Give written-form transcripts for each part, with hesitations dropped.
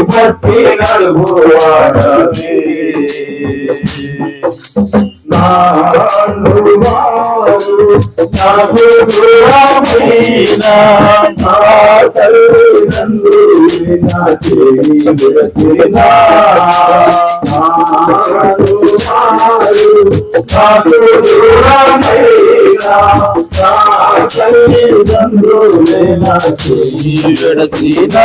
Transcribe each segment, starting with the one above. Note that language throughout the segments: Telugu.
పట్టి నడువాడవే నాకు దూరమైన నా తల్లిదండ్రులు నా చేసిన నాకు దూరమైన నా తల్లిదండ్రులు నా చేసిన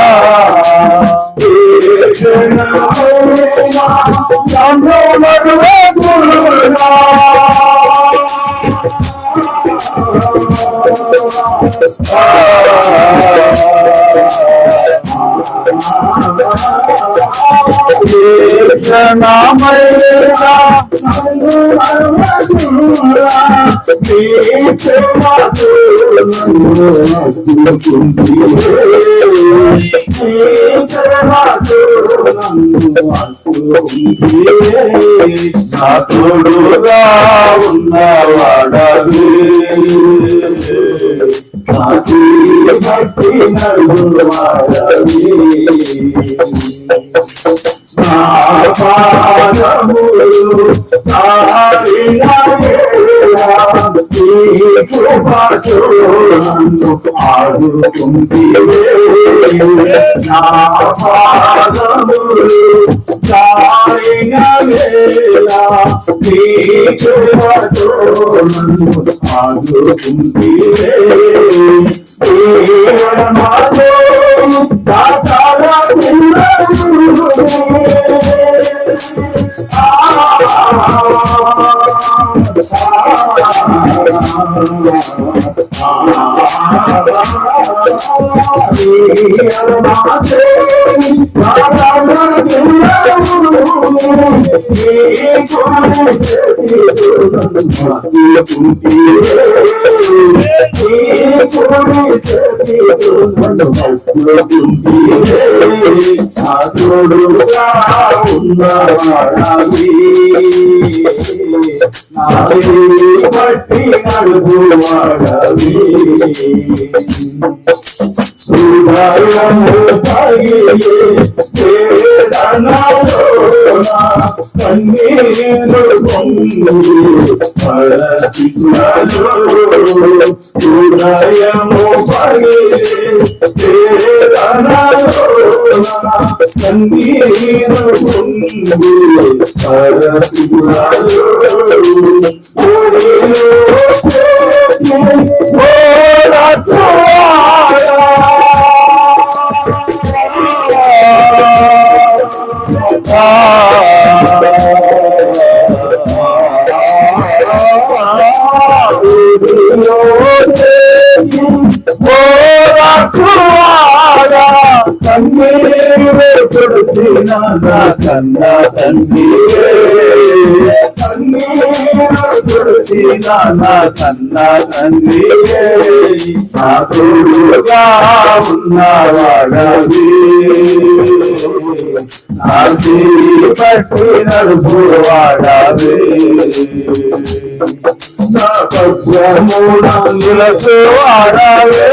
తోడుగా ఉన్నవాడవే పట్టి నడువాడవే పట్టి నడువాడవే హృదయము పగిలి వేదనలోన కన్నీరు పొంగి పడచికులలో హృదయము పగిలి వేదనలోన కన్నీరు పొంగి పడచికులలో కన్నా తండ్రి కన్నా తండ్రి నా తోడుగా ఉన్నవాడవే నా చేయి పట్టి నడుపువాడవే నా పక్షమున నిలచువాడవే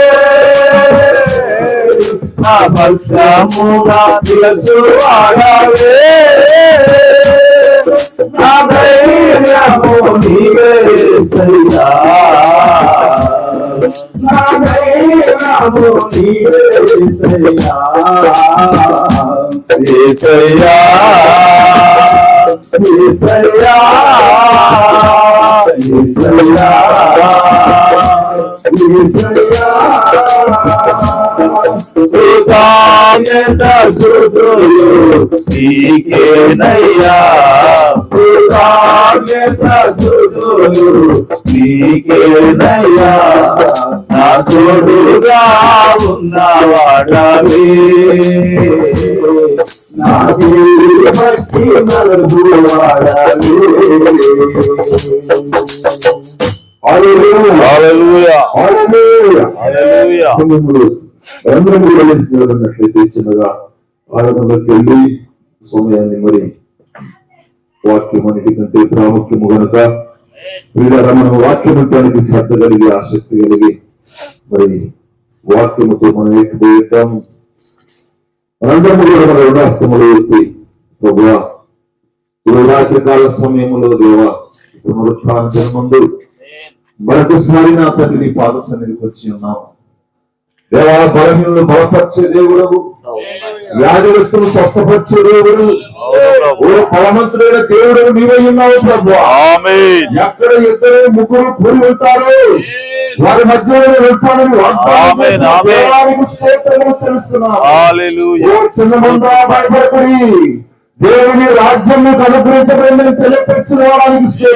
నా పక్షమున నిలచువాడవే నా ధైర్యము నీవే యేసయ్యా నా ధైర్యము నీవే యేసయ్యా యేసయ్యా యేసయ్యా యేసయ్యా నీకేనయ్యా నీకేనయ్యా నా తోడుగా ఉన్నవాడవే నా పట్టి నడువాడవే హల్లెలూయా హల్లెలూయా హల్లెలూయా అందరం కూడా తెలిసినట్లయితే చిన్నగా ఆరాధనలోకి వెళ్ళి సమయాన్ని మరి వాక్యం అన్నిటికంటే ప్రాముఖ్యము కనుక వీళ్ళ మనం వాక్యం వినడానికి శ్రద్ధ కలిగి ఆసక్తి కలిగి మరి వాక్యముతో మనం ఏకీభవిద్దాము. మనందరము కూడా మన రుణాస్తములు ఎత్తి ప్రభువా ఈ రాత్రికాల సమయంలో దేవా పునరుత్థానం ముందు మరొకసారి నా తండ్రి నీ పాద సన్నిధికి వచ్చి ఉన్నాము. దేవా బలహీనులు బలపరిచే దేవుడు, వ్యాధిగ్రస్తులు స్వస్థపరిచే దేవుడు, బలవంతుడైన దేవుడు నీవై ఉన్నావు ప్రభువా. ఎక్కడ ఇద్దరు ముగ్గురు కూడి ఉంటారు వారి మధ్యలో వెళ్తానని వాగ్దానానికి స్తోత్రములు చెల్లిస్తున్నాను. చిన్న మందా భయపడకుడి, దేవుని రాజ్యం అనుగ్రహించబడిందని తెలియపరిచిన వారికి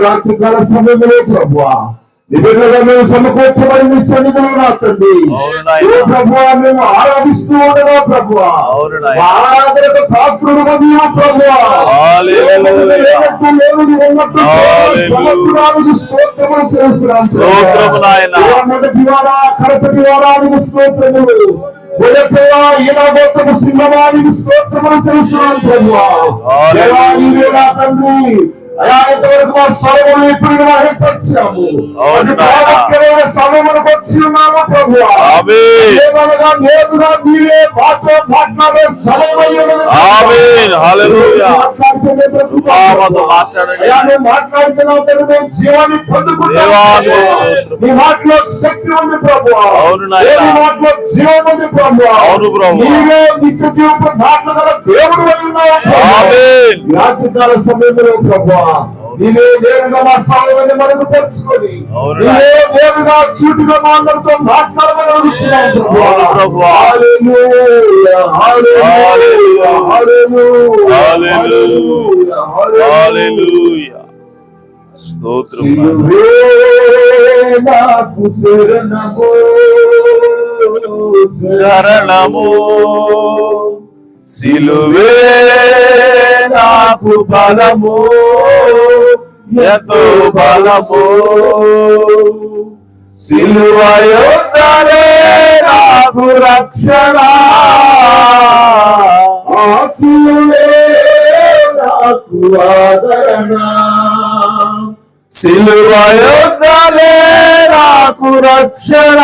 రాత్రికాల సమయంలో ప్రభువా మేము సమకూర్చబడింది సన్నిధిలో నా తండ్రి. ప్రభువా మేము ఆరాధిస్తూ ఉండగా ప్రభువా ఆరాధనకు పాత్రుడు ప్రభువా సమగ్రానికి స్తోత్రములు చేస్తున్నాను. మొదటి వారా కడపటి వారానికి స్తోత్రములు, ఈనాగోత్రము సింహవానికి స్తోత్రములు చేస్తున్నాను ప్రభువా. నా తండ్రి అయాతవరకు మా స్వరములు ఇప్పుడు ఏర్పరిచాము. సమయములకు వచ్చి ఉన్నాము ప్రభువా. నేరుగా మీరే మాతో మాట్లాడే మాట్లాడుతున్నావు. జీవాన్ని పొందుకుంటాము. నీ మాటలో శక్తి ఉంది ప్రభువా. మాటలో జీవం ఉంది ప్రభువా. నీవే నిత్య జీవపు మాటలు గల దేవుడు ఉన్నావు. రాత్రికాల సమయంలో ప్రభువా నీవే నేరుగా మా సాగుని మనకు పరుచుకొని నీవే నేరుగా చూటుగా మా అందరితో మాట్లాడమని అడుగుతున్నాం ప్రభువా. హల్లెలూయా హల్లెలూయా హల్లెలూయా హల్లెలూయా స్తోత్రం. నాకు శరణము శరణము సిలువే నాకు బలము ఎంతో బలము, సిలువ యొద్దనే నాకు రక్షణ, ఆ సిలువే నాకు ఆదరణ, సిలువ యొద్దనే నాకు రక్షణ,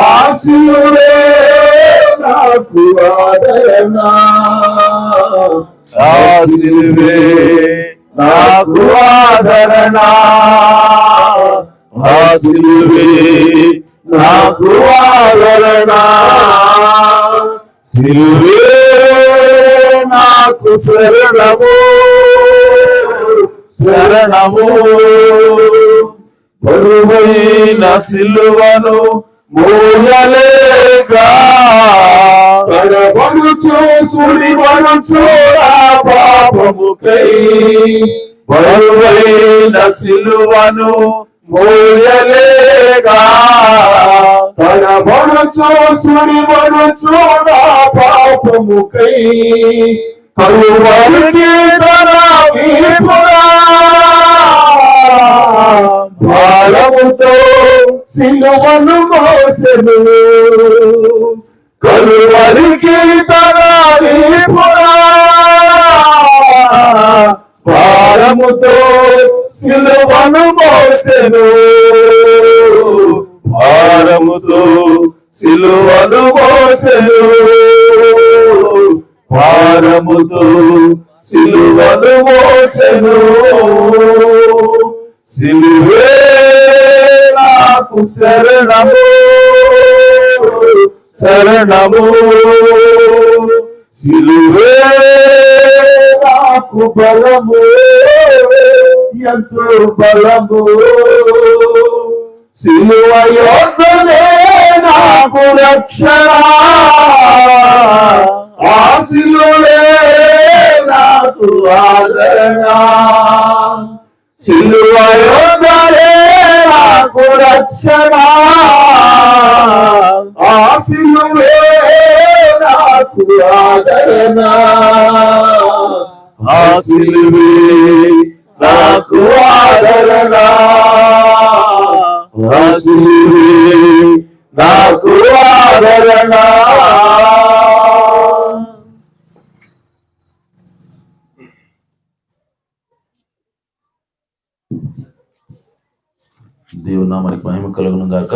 ఆ సిలువే నాకు ఆదరణ, ఆ సిలువే నాకు ఆదరణ, ఆ సిలువే నాకు ఆదరణ, సిలువే నాకు శరణము శరణము, బరువైన సిలువను మోయలేక పడబడుచు సుడిబడుచు ఆ పాపముకై, బరువైన సిలువను మోయలేక పడబడుచు సుడిబడుచు ఆ పాపముకై, కలువరికి తన వీపున భారముతో సిలువను మోసెను, కలువరికి తన వీపున భారముతో సిలువను మోసెను, భారముతో సిలువను మోసెను, భారముతో సిలువను మోసెను, సిలువే నాకు శరణము శరణము, సిలువే నాకు బలము ఎంతో బలము, సిలువ యొద్దనే నాకు రక్షణ, ఆ సిలువే నాకు ఆదరణ, సిలువ యొద్దనే నాకు రక్షణ, ఆ సిలువే నాకు ఆదరణ, ఆ సిలువే నాకు ఆదరణ, ఆ సిలువే నాకు ఆదరణ. దేవుని నామానికి మహిమ కలుగును గాక.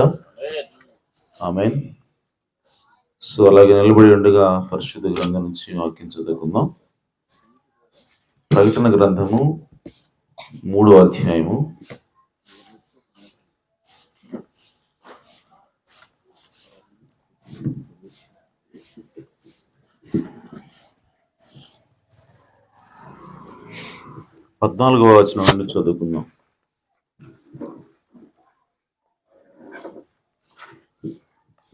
ఆమేన్. సో అలాగే నిలబడి ఉండగా పరిశుద్ధ గ్రంథం నుంచి వాక్యం చదువుకుందాం. ప్రకటన గ్రంథము 3వ అధ్యాయము 14వ వచనం నుండి చదువుకుందాం.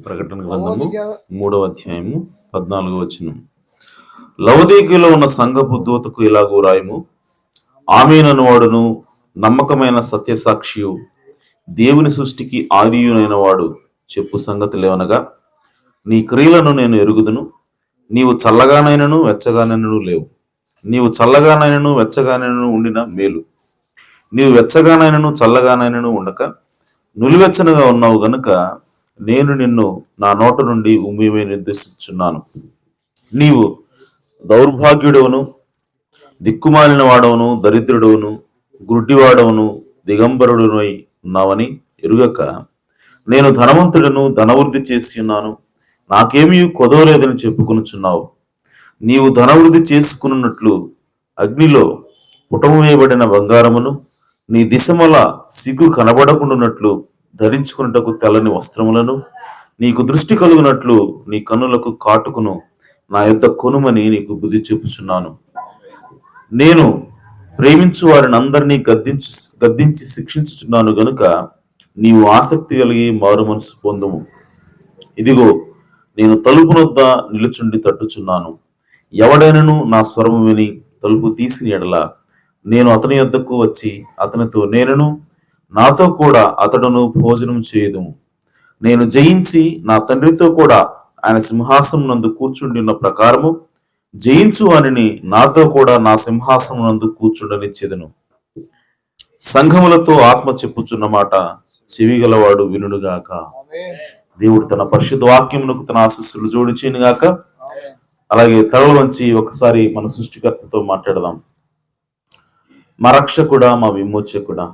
ప్రకటన గ్రంథము 3వ అధ్యాయము 14వ వచనం. లవదీకీలో ఉన్న సంఘపు దూతకు ఇలాగూ రాయము, ఆమేనను వాడును, నమ్మకమైన సత్యసాక్షియు, దేవుని సృష్టికి ఆదియునైన వాడు చెప్పు సంగతులేవనగా, నీ క్రియలను నేను ఎరుగుదును. నీవు చల్లగానైనను వెచ్చగానైనను లేవు. నీవు చల్లగానైనను వెచ్చగానైనను ఉండిన మేలు. నీవు వెచ్చగానైనను చల్లగానైనను ఉండక నులివెచ్చనగా ఉన్నావు గనుక నేను నిన్ను నా నోట నుండి ఉమ్మివేయ నిర్దేశించున్నాను. నీవు దౌర్భాగ్యుడవును, దిక్కుమాలిన వాడవును, దరిద్రుడవును, గుడ్డివాడవును, దిగంబరుడునై ఉన్నావని ఎరుగక నేను ధనవంతుడను, ధనవృద్ధి చేసి ఉన్నాను, నాకేమీ కొదవలేదని చెప్పుకొనుచున్నావు. నీవు ధనవృద్ధి చేసుకున్నట్లు అగ్నిలో పుటము వేయబడిన బంగారమును, నీ దిశమల సిగ్గు కనబడకుండానట్లు ధరించుకున్నటకు తెల్లని వస్త్రములను, నీకు దృష్టి కలుగునట్లు నీ కన్నులకు కాటుకును నా యొద్ద కొనుమని నీకు బుద్ధి చెప్పుచున్నాను. నేను ప్రేమించు వారిని అందరినీ గద్దించి శిక్షించుచున్నాను గనుక నీవు ఆసక్తి కలిగి మారు మనసు పొందుము. ఇదిగో నేను తలుపు నొద్ద నిలుచుండి తట్టుచున్నాను. ఎవడైనను నా స్వరము విని తలుపు తీసిన ఎడల నేను అతని యొద్దకు వచ్చి అతనితో నేనును నాతో కూడా అతడును భోజనం చేయుదుము. నేను జయించి నా తండ్రితో కూడా ఆయన సింహాసనం నందు కూర్చుండి ఉన్న ప్రకారము జయించు వానిని నాతో కూడా నా సింహాసనం నందు కూర్చుండనిచ్చేదను. సంఘములతో ఆత్మ చెప్పుచున్న మాట చెవిగలవాడు వినుగాక. దేవుడు తన పరిశుద్ధ వాక్యమునకు తన ఆశీస్సులు జోడించేనుగాక. అలాగే తలలు వంచి ఒకసారి మన సృష్టికర్తతో మాట్లాడదాం. మా రక్షకుడా, మా విమోచకుడా,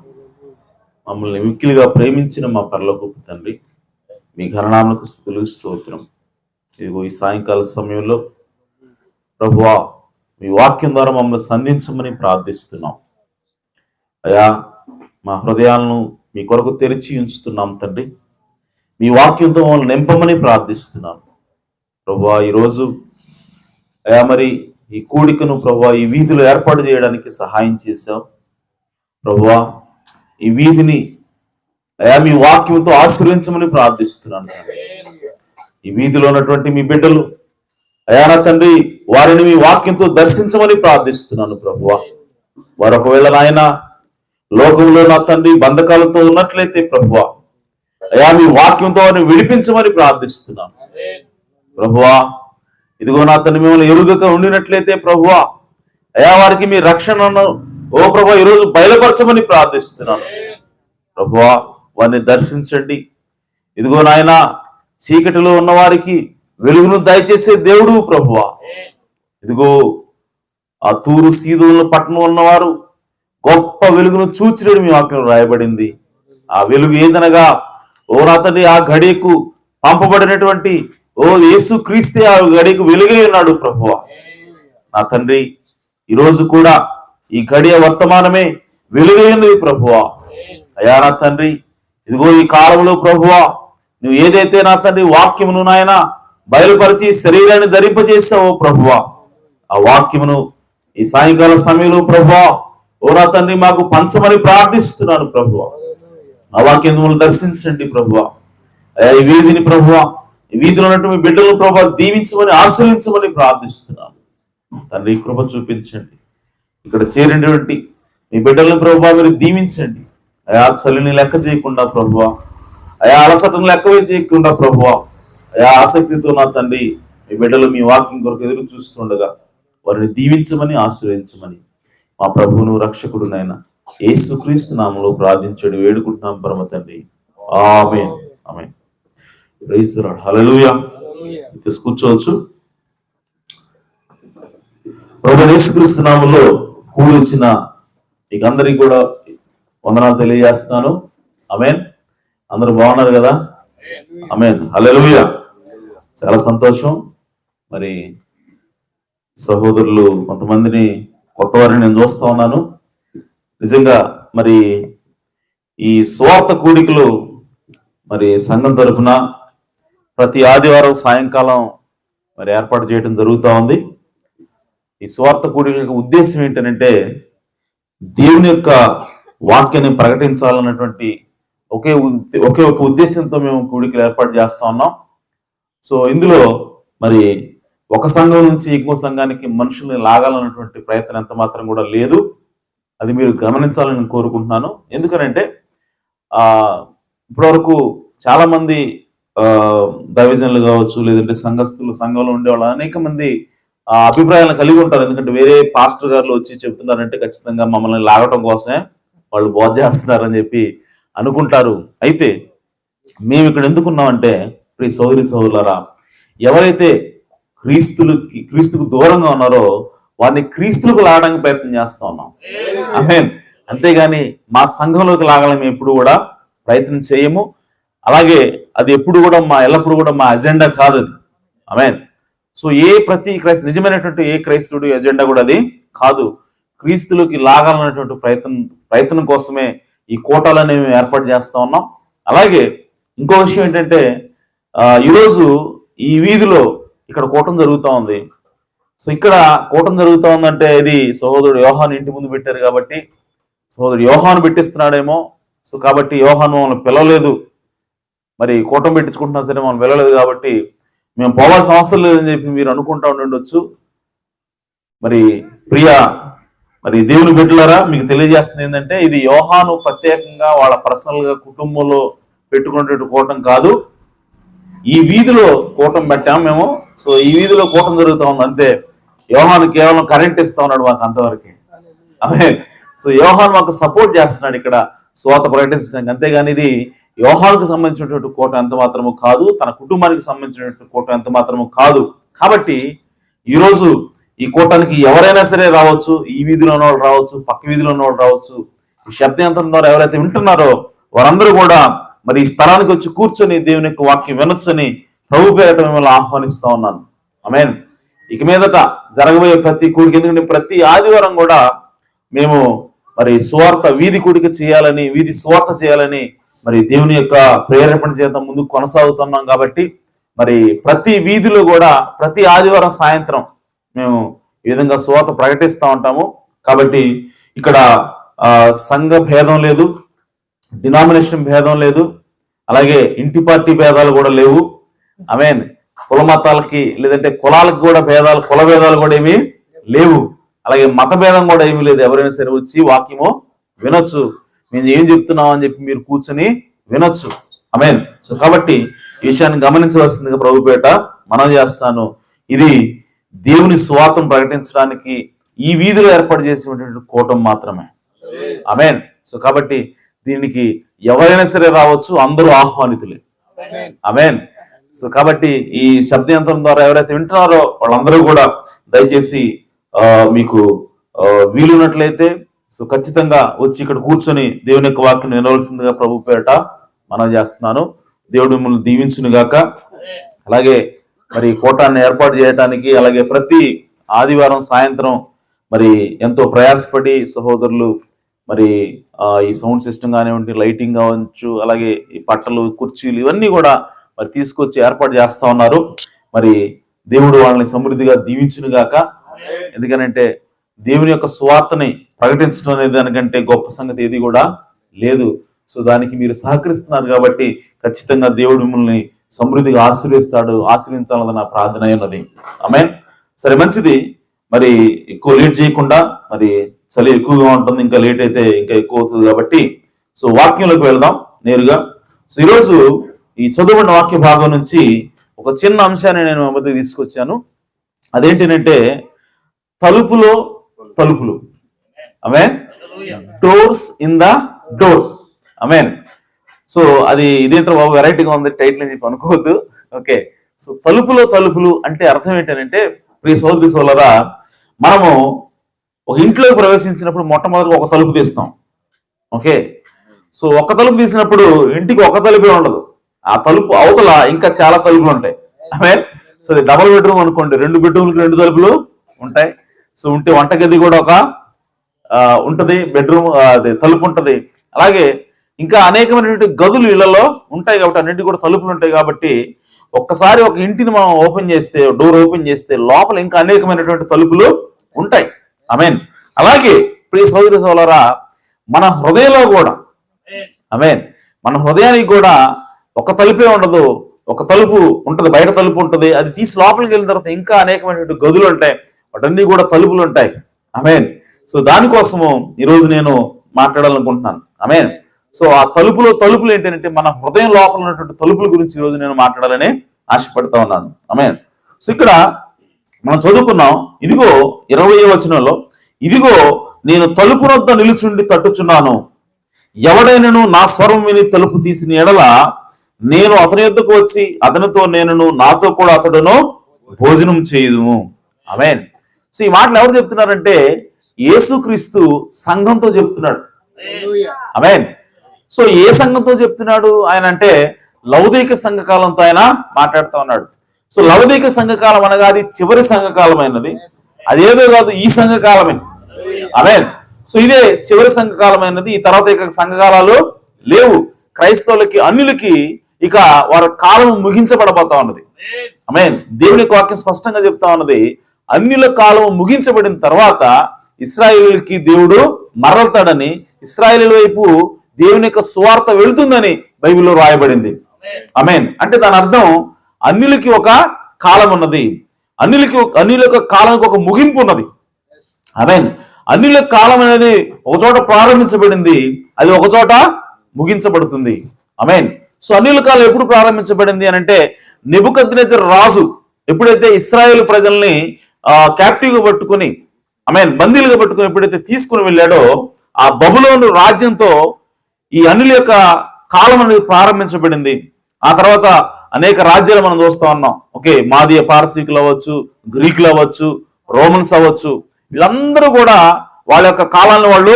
మమ్మల్ని మిక్కిలిగా ప్రేమించిన మా పరలోకపు తండ్రి, మీ ఘననామమునకు స్తుతులు స్తోత్రం. ఇదిగో ఈ సాయంకాల సమయంలో ప్రభువా, మీ వాక్యం ద్వారా మమ్మల్ని సంధించమని ప్రార్థిస్తున్నాం. అయా, మా హృదయాలను మీ కొరకు తెరిచి ఉంచుతున్నాం తండ్రి. మీ వాక్యంతో మమ్మల్ని నింపమని ప్రార్థిస్తున్నాం ప్రభువా. ఈరోజు అయా మరి ఈ కూడికను ప్రభువా ఈ వీధిలో ఏర్పాటు చేయడానికి సహాయం చేశావు ప్రభువా. ఈ వీధిని అయా మీ వాక్యంతో ఆశీర్వించమని ప్రార్థిస్తున్నాను. ఈ వీధిలో ఉన్నటువంటి మీ బిడ్డలు అయా నా తండ్రి, వారిని మీ వాక్యంతో దర్శించమని ప్రార్థిస్తున్నాను ప్రభువా. వారు ఒకవేళ నాయన లోకంలో నా తండ్రి బంధకాలతో ఉన్నట్లయితే ప్రభువా, అయా మీ వాక్యంతో వారిని విడిపించమని ప్రార్థిస్తున్నాను ప్రభువా. ఇదిగో నా తండ్రి, మిమ్మల్ని ఎరుగక ఉండినట్లయితే ప్రభువా, అయా వారికి మీ రక్షణను ఓ ప్రభువా ఈరోజు బయలుపరచమని ప్రార్థిస్తున్నాను ప్రభువా. వారిని దర్శించండి. ఇదిగో నాయన, చీకటిలో ఉన్న వారికి వెలుగును దయచేసే దేవుడు ప్రభువా. ఇదిగో ఆ తూరు సీదోను పట్టణంలో ఉన్నవారు గొప్ప వెలుగును చూచినట్టు మీ వాక్యం రాయబడింది. ఆ వెలుగు ఏదనగా ఓ నా తండ్రి, ఆ గడియకు పంపబడినటువంటి ఓ యేసు క్రీస్తే ఆ గడియకు వెలుగై ఉన్నాడు ప్రభువా. నా తండ్రి, ఈరోజు కూడా ఈ గడియ వర్తమానమే వెలుగైనది ప్రభువా. అయా నా తండ్రి, ఇదిగో ఈ కాలంలో ప్రభువా, నువ్వు ఏదైతే నా తండ్రి వాక్యమును నాయన బయలుపరిచి శరీరాన్ని ధరింపజేసావో ప్రభువా, ఆ వాక్యమును ఈ సాయంకాల సమయంలో ప్రభువా ఓ నా తండ్రి మాకు పంచమని ప్రార్థిస్తున్నాను ప్రభువా. ఆ వాక్యం దర్శించండి ప్రభువా. అయా ఈ వీధిని ప్రభువా, ఈ వీధిలో ఉన్నట్టు మీ బిడ్డలను ప్రభువా దీవించమని ఆశ్రయించమని ప్రార్థిస్తున్నాను తండ్రి. కృప చూపించండి. ఇక్కడ చేరినటువంటి మీ బిడ్డలను ప్రభువా మీరు దీవించండి. అయా చలిని లెక్క చేయకుండా ప్రభువా, అయా అలసటను లెక్క చేయకుండా ప్రభువా, అయా ఆసక్తితో నా తండ్రి మీ బిడ్డలు మీ వాక్యం కొరకు ఎదురు చూస్తుండగా వారిని దీవించమని ఆశ్రయించమని మా ప్రభువును రక్షకుడు నాయన యేసుక్రీస్తు నామములో ప్రార్థించండి వేడుకుంటున్నాం పరమ తండ్రి. ఆమేన్. ఆమేన్. Praise the lord. హల్లెలూయా. కూర్చోవచ్చు. ప్రభువు యేసుక్రీస్తు నామములో కూడి వచ్చిన మీకు అందరికీ కూడా వందనాలు తెలియజేస్తున్నాను. ఆమేన్. అందరూ బాగున్నారు కదా? ఆమేన్. హల్లెలూయా. చాలా సంతోషం. మరి సహోదరులు కొంతమందిని కొత్త వారిని నేను చూస్తా ఉన్నాను. నిజంగా మరి ఈ సువార్త కూడికలు మరి సంఘం తరఫున ప్రతి ఆదివారం సాయంకాలం మరి ఏర్పాటు చేయడం జరుగుతూ ఉంది. ఈ సువార్త కూడికల ఉద్దేశం ఏంటంటే దేవుని యొక్క వాక్యాన్ని ప్రకటించాలన్నటువంటి ఒకే ఒక ఉద్దేశంతో మేము కూడికలు ఏర్పాటు చేస్తా ఉన్నాం. సో ఇందులో మరి ఒక సంఘం నుంచి ఇంకో సంఘానికి మనుషుల్ని లాగాలన్నటువంటి ప్రయత్నం ఎంత మాత్రం కూడా లేదు. అది మీరు గమనించాలని కోరుకుంటున్నాను. ఎందుకనంటే ఇప్పటివరకు చాలా మంది దైవజనులు కావచ్చు, లేదంటే సంఘస్థులు, సంఘంలో ఉండేవాళ్ళు అనేక మంది అభిప్రాయాలను కలిగి ఉంటారు. ఎందుకంటే వేరే పాస్టర్ గారులు వచ్చి చెప్తున్నారంటే ఖచ్చితంగా మమ్మల్ని లాగటం కోసమే వాళ్ళు బోధ చేస్తున్నారని చెప్పి అనుకుంటారు. అయితే మేము ఇక్కడ ఎందుకున్నామంటే ప్రియ సోదరి సోదరులారా, ఎవరైతే క్రీస్తుకు దూరంగా ఉన్నారో వారిని క్రీస్తులకు లాగడానికి ప్రయత్నం చేస్తా ఉన్నాం. ఆమేన్. అంతేగాని మా సంఘంలోకి లాగాలని మేము ఎప్పుడు కూడా ప్రయత్నం చేయము. అలాగే అది ఎప్పుడు కూడా ఎల్లప్పుడు కూడా మా అజెండా కాదు అది. ఆమేన్. సో ప్రతి నిజమైనటువంటి ఏ క్రైస్తవుడి ఎజెండా కూడా అది కాదు. క్రీస్తులోకి లాగాలన్నటువంటి ప్రయత్నం కోసమే ఈ కోటాలు అనేవి మేము ఏర్పాటు చేస్తా ఉన్నాం. అలాగే ఇంకో విషయం ఏంటంటే ఈరోజు ఈ వీధిలో ఇక్కడ కూటం జరుగుతూ ఉంది. సో ఇక్కడ కూటం జరుగుతూ ఉందంటే ఇది సహోదరుడు యోహాను ఇంటి ముందు పెట్టారు కాబట్టి సహోదరుడు యోహాను పెట్టిస్తున్నాడేమో. సో కాబట్టి యోహాను మమ్మల్ని పిలవలేదు, మరి కూటం పెట్టించుకుంటున్నా సరే మనం పిలవలేదు కాబట్టి మేము పోవాల్సిన అవసరం లేదని చెప్పి మీరు అనుకుంటా ఉండొచ్చు. మరి మరి దేవుని బిడ్డలారా, మీకు తెలియజేస్తుంది ఏంటంటే ఇది యోహాను ప్రత్యేకంగా వాళ్ళ పర్సనల్ గా కుటుంబంలో పెట్టుకునే కూటం కాదు. ఈ వీధిలో కూటం పెట్టాము మేము. సో ఈ వీధిలో కూటం జరుగుతూ ఉంది అంతే. యోహాను కేవలం కరెంట్ ఇస్తా ఉన్నాడు మాకు అంతవరకే. ఆమేన్. సో యోహాను మాకు సపోర్ట్ చేస్తున్నాడు ఇక్కడ స్వాత ప్రకటించడానికి. అంతేగాని ఇది యోహానుకు సంబంధించినటువంటి కోట ఎంత మాత్రము కాదు, తన కుటుంబానికి సంబంధించినటువంటి కోట ఎంత మాత్రము కాదు. కాబట్టి ఈరోజు ఈ కూటానికి ఎవరైనా సరే రావచ్చు. ఈ వీధిలో ఉన్న వాళ్ళు రావచ్చు, పక్క వీధిలో ఉన్న వాళ్ళు రావచ్చు. ఈ శబ్దయంత్రం ద్వారా ఎవరైతే వింటున్నారో వారందరూ కూడా మరి ఈ స్థలానికి వచ్చి కూర్చొని దేవుని యొక్క వాక్యం వినొచ్చని ప్రభు పేరట మిమ్మల్ని ఆహ్వానిస్తా ఉన్నాను. ఆమేన్. ఇక మీదట జరగబోయే ప్రతి కూడికి, ఎందుకంటే ప్రతి ఆదివారం కూడా మేము మరి సువార్త వీధి కూడిక చేయాలని, వీధి సువార్త చేయాలని మరి దేవుని యొక్క ప్రేరేపణ చేత ముందుకు కొనసాగుతున్నాం. కాబట్టి మరి ప్రతి వీధిలో కూడా ప్రతి ఆదివారం సాయంత్రం మేము ఈ విధంగా సువార్త ప్రకటిస్తూ ఉంటాము. కాబట్టి ఇక్కడ సంఘ భేదం లేదు, డినామినేషన్ భేదం లేదు, అలాగే ఇంటి పార్టీ భేదాలు కూడా లేవు. ఆమేన్. కుల మతాలకి లేదంటే కులాలకు కూడా భేదాలు, కుల భేదాలు కూడా ఏమీ లేవు. అలాగే మత భేదం కూడా ఏమీ లేదు. ఎవరైనా సరే వచ్చి వాక్యము వినొచ్చు. మేము ఏం చెప్తున్నాం అని చెప్పి మీరు కూర్చొని వినొచ్చు. ఆమేన్. సో కాబట్టి ఈ విషయాన్ని గమనించవలసిందిగా ప్రభుపేట మనం చేస్తాను. ఇది దేవుని స్వార్థం ప్రకటించడానికి ఈ వీధిలో ఏర్పాటు చేసినటువంటి కూటం మాత్రమే. ఆమేన్. సో కాబట్టి దీనికి ఎవరైనా సరే రావచ్చు, అందరూ ఆహ్వానితులే. ఆమేన్. సో కాబట్టి ఈ శబ్దయంత్రం ద్వారా ఎవరైతే వింటున్నారో వాళ్ళందరూ కూడా దయచేసి మీకు వీలున్నట్లయితే సో ఖచ్చితంగా వచ్చి ఇక్కడ కూర్చొని దేవుని యొక్క వాక్యం వినవలసిందిగా ప్రభు పేరట మనం చేస్తున్నాను. దేవుడు మిమ్మల్ని దీవించును గాక. అలాగే మరి కూటాన్ని ఏర్పాటు చేయడానికి, అలాగే ప్రతి ఆదివారం సాయంత్రం మరి ఎంతో ప్రయాసపడి సహోదరులు మరి ఈ సౌండ్ సిస్టమ్ కానివ్వండి, లైటింగ్ కావచ్చు, అలాగే ఈ పట్టలు, కుర్చీలు ఇవన్నీ కూడా మరి తీసుకొచ్చి ఏర్పాటు చేస్తా ఉన్నారు. మరి దేవుడు వాళ్ళని సమృద్ధిగా దీవించును గాక. ఎందుకనంటే దేవుని యొక్క సువార్తని ప్రకటించడం అనే దానికంటే గొప్ప సంగతి ఏది కూడా లేదు. సో దానికి మీరు సహకరిస్తున్నారు కాబట్టి ఖచ్చితంగా దేవుడు మిమ్మల్ని సమృద్ధిగా ఆశీర్వించాలన్న నా ప్రార్థన ఉన్నది. ఆమేన్. సరే, మంచిది. మరి ఎక్కువ లేట్ చేయకుండా, మరి చలి ఎక్కువగా ఉంటుంది, ఇంకా లేట్ అయితే ఇంకా ఎక్కువ అవుతుంది కాబట్టి సో వాక్యంలోకి వెళ్దాం నేరుగా. సో ఈరోజు ఈ చదువుకున్న వాక్య భాగం నుంచి ఒక చిన్న అంశాన్ని నేను మధ్య తీసుకొచ్చాను. అదేంటంటే తలుపులో తలుపులు. ఆమేన్. Doors in the door. ఆమేన్. సో అది ఇదేంటో బాబు వెరైటీగా ఉంది టైటిల్ అని చెప్పి అనుకోవద్దు. ఓకే. సో తలుపులో తలుపులు అంటే అర్థం ఏంటంటే ప్రియ సోదరి సోదరులారా, మనము ఒక ఇంట్లోకి ప్రవేశించినప్పుడు మొట్టమొదటిగా ఒక తలుపు తీస్తాం. ఓకే. సో ఒక తలుపు తీసినప్పుడు ఇంటికి ఒక తలుపే ఉండదు, ఆ తలుపు అవతల ఇంకా చాలా తలుపులు ఉంటాయి. సో అది డబుల్ బెడ్రూమ్ అనుకోండి, 2 బెడ్రూమ్లకి 2 తలుపులు ఉంటాయి. సో ఉంటే వంటగది కూడా ఒక ఉంటది, బెడ్రూమ్ అది తలుపు ఉంటది. అలాగే ఇంకా అనేకమైనటువంటి గదులు ఇళ్లలో ఉంటాయి కాబట్టి అన్నింటికి కూడా తలుపులు ఉంటాయి. కాబట్టి ఒక్కసారి ఒక ఇంటిని మనం ఓపెన్ చేస్తే, డోర్ ఓపెన్ చేస్తే లోపల ఇంకా అనేకమైనటువంటి తలుపులు ఉంటాయి. ఆమేన్. అలాగే ప్రియ సోదరి సోదరులారా, మన హృదయంలో కూడా ఆమేన్, మన హృదయానికి కూడా ఒక తలుపే ఉండదు, ఒక తలుపు ఉంటది, బయట తలుపు ఉంటది. అది తీసి లోపలికి వెళ్ళిన తర్వాత ఇంకా అనేకమైనటువంటి గదులు ఉంటాయి, వాటన్నీ కూడా తలుపులు ఉంటాయి. ఆమేన్. సో దానికోసము ఈరోజు నేను మాట్లాడాలనుకుంటున్నాను. ఆమేన్. సో ఆ తలుపులు ఏంటంటే మన హృదయం లోపల ఉన్నటువంటి తలుపుల గురించి ఈరోజు నేను మాట్లాడాలని ఆశపడతా ఉన్నాను. ఆమేన్. సో ఇక్కడ మనం చదువుకున్నాం, ఇదిగో 20వ వచనంలో, ఇదిగో నేను తలుపు వద్ద నిలుచుండి తట్టుచున్నాను, ఎవడైనను నా స్వరం విని తలుపు తీసిన ఎడల నేను అతని యొద్దకు వచ్చి అతనితో నేనును, నాతో కూడా అతడును భోజనం చేయుదుము. ఆమేన్. సో ఈ మాటలు ఎవరు చెప్తున్నారంటే యేసుక్రీస్తు సంఘంతో చెప్తున్నాడు. ఆమేన్. సో ఏ సంఘంతో చెప్తున్నాడు ఆయన అంటే లౌదీక సంఘకాలంతో ఆయన మాట్లాడుతూ ఉన్నాడు. సో లౌదీక సంఘకాలం అనగా అది చివరి సంఘకాలమైనది, అదేదో కాదు, ఈ సంఘకాలమే. ఆమేన్. సో ఇదే చివరి సంఘకాలమైనది, ఈ తర్వాత ఇక సంఘకాలాలు లేవు. క్రైస్తవులకి, అన్యులకి ఇక వారి కాలం ముగించబడబోతా ఉన్నది. ఆమేన్. దేవుని వాక్యం స్పష్టంగా చెప్తా ఉన్నది, అన్యుల కాలం ముగించబడిన తర్వాత ఇశ్రాయేలుకి దేవుడు మరలుతాడని, ఇశ్రాయేలు వైపు దేవుని యొక్క సువార్త వెళుతుందని బైబిల్లో రాయబడింది. ఆమేన్. అంటే దాని అర్థం అన్యులకి ఒక కాలం ఉన్నది, అన్యుల యొక్క కాలానికి ఒక ముగింపు ఉన్నది. ఆమేన్. అన్యుల కాలం అనేది ఒక చోట ప్రారంభించబడింది, అది ఒక చోట ముగించబడుతుంది. ఆమేన్. సో అన్యుల కాలం ఎప్పుడు ప్రారంభించబడింది అని అంటే నెబుకద్నెజర్ రాజు ఎప్పుడైతే ఇశ్రాయేలు ప్రజల్ని క్యాప్టివ్ గా పట్టుకుని, ఆమేన్, బందీలుగా పట్టుకుని ఎప్పుడైతే తీసుకుని వెళ్ళాడో, ఆ బబులోను రాజ్యంతో ఈ అన్యుల యొక్క కాలం అనేది ప్రారంభించబడింది. ఆ తర్వాత అనేక రాజ్యాలు మనం చూస్తా ఉన్నాం. ఓకే, మాదియ పారసీకులు అవ్వచ్చు, గ్రీకులు అవ్వచ్చు, రోమన్స్ అవ్వచ్చు, వీళ్ళందరూ కూడా వాళ్ళ యొక్క కాలాన్ని వాళ్ళు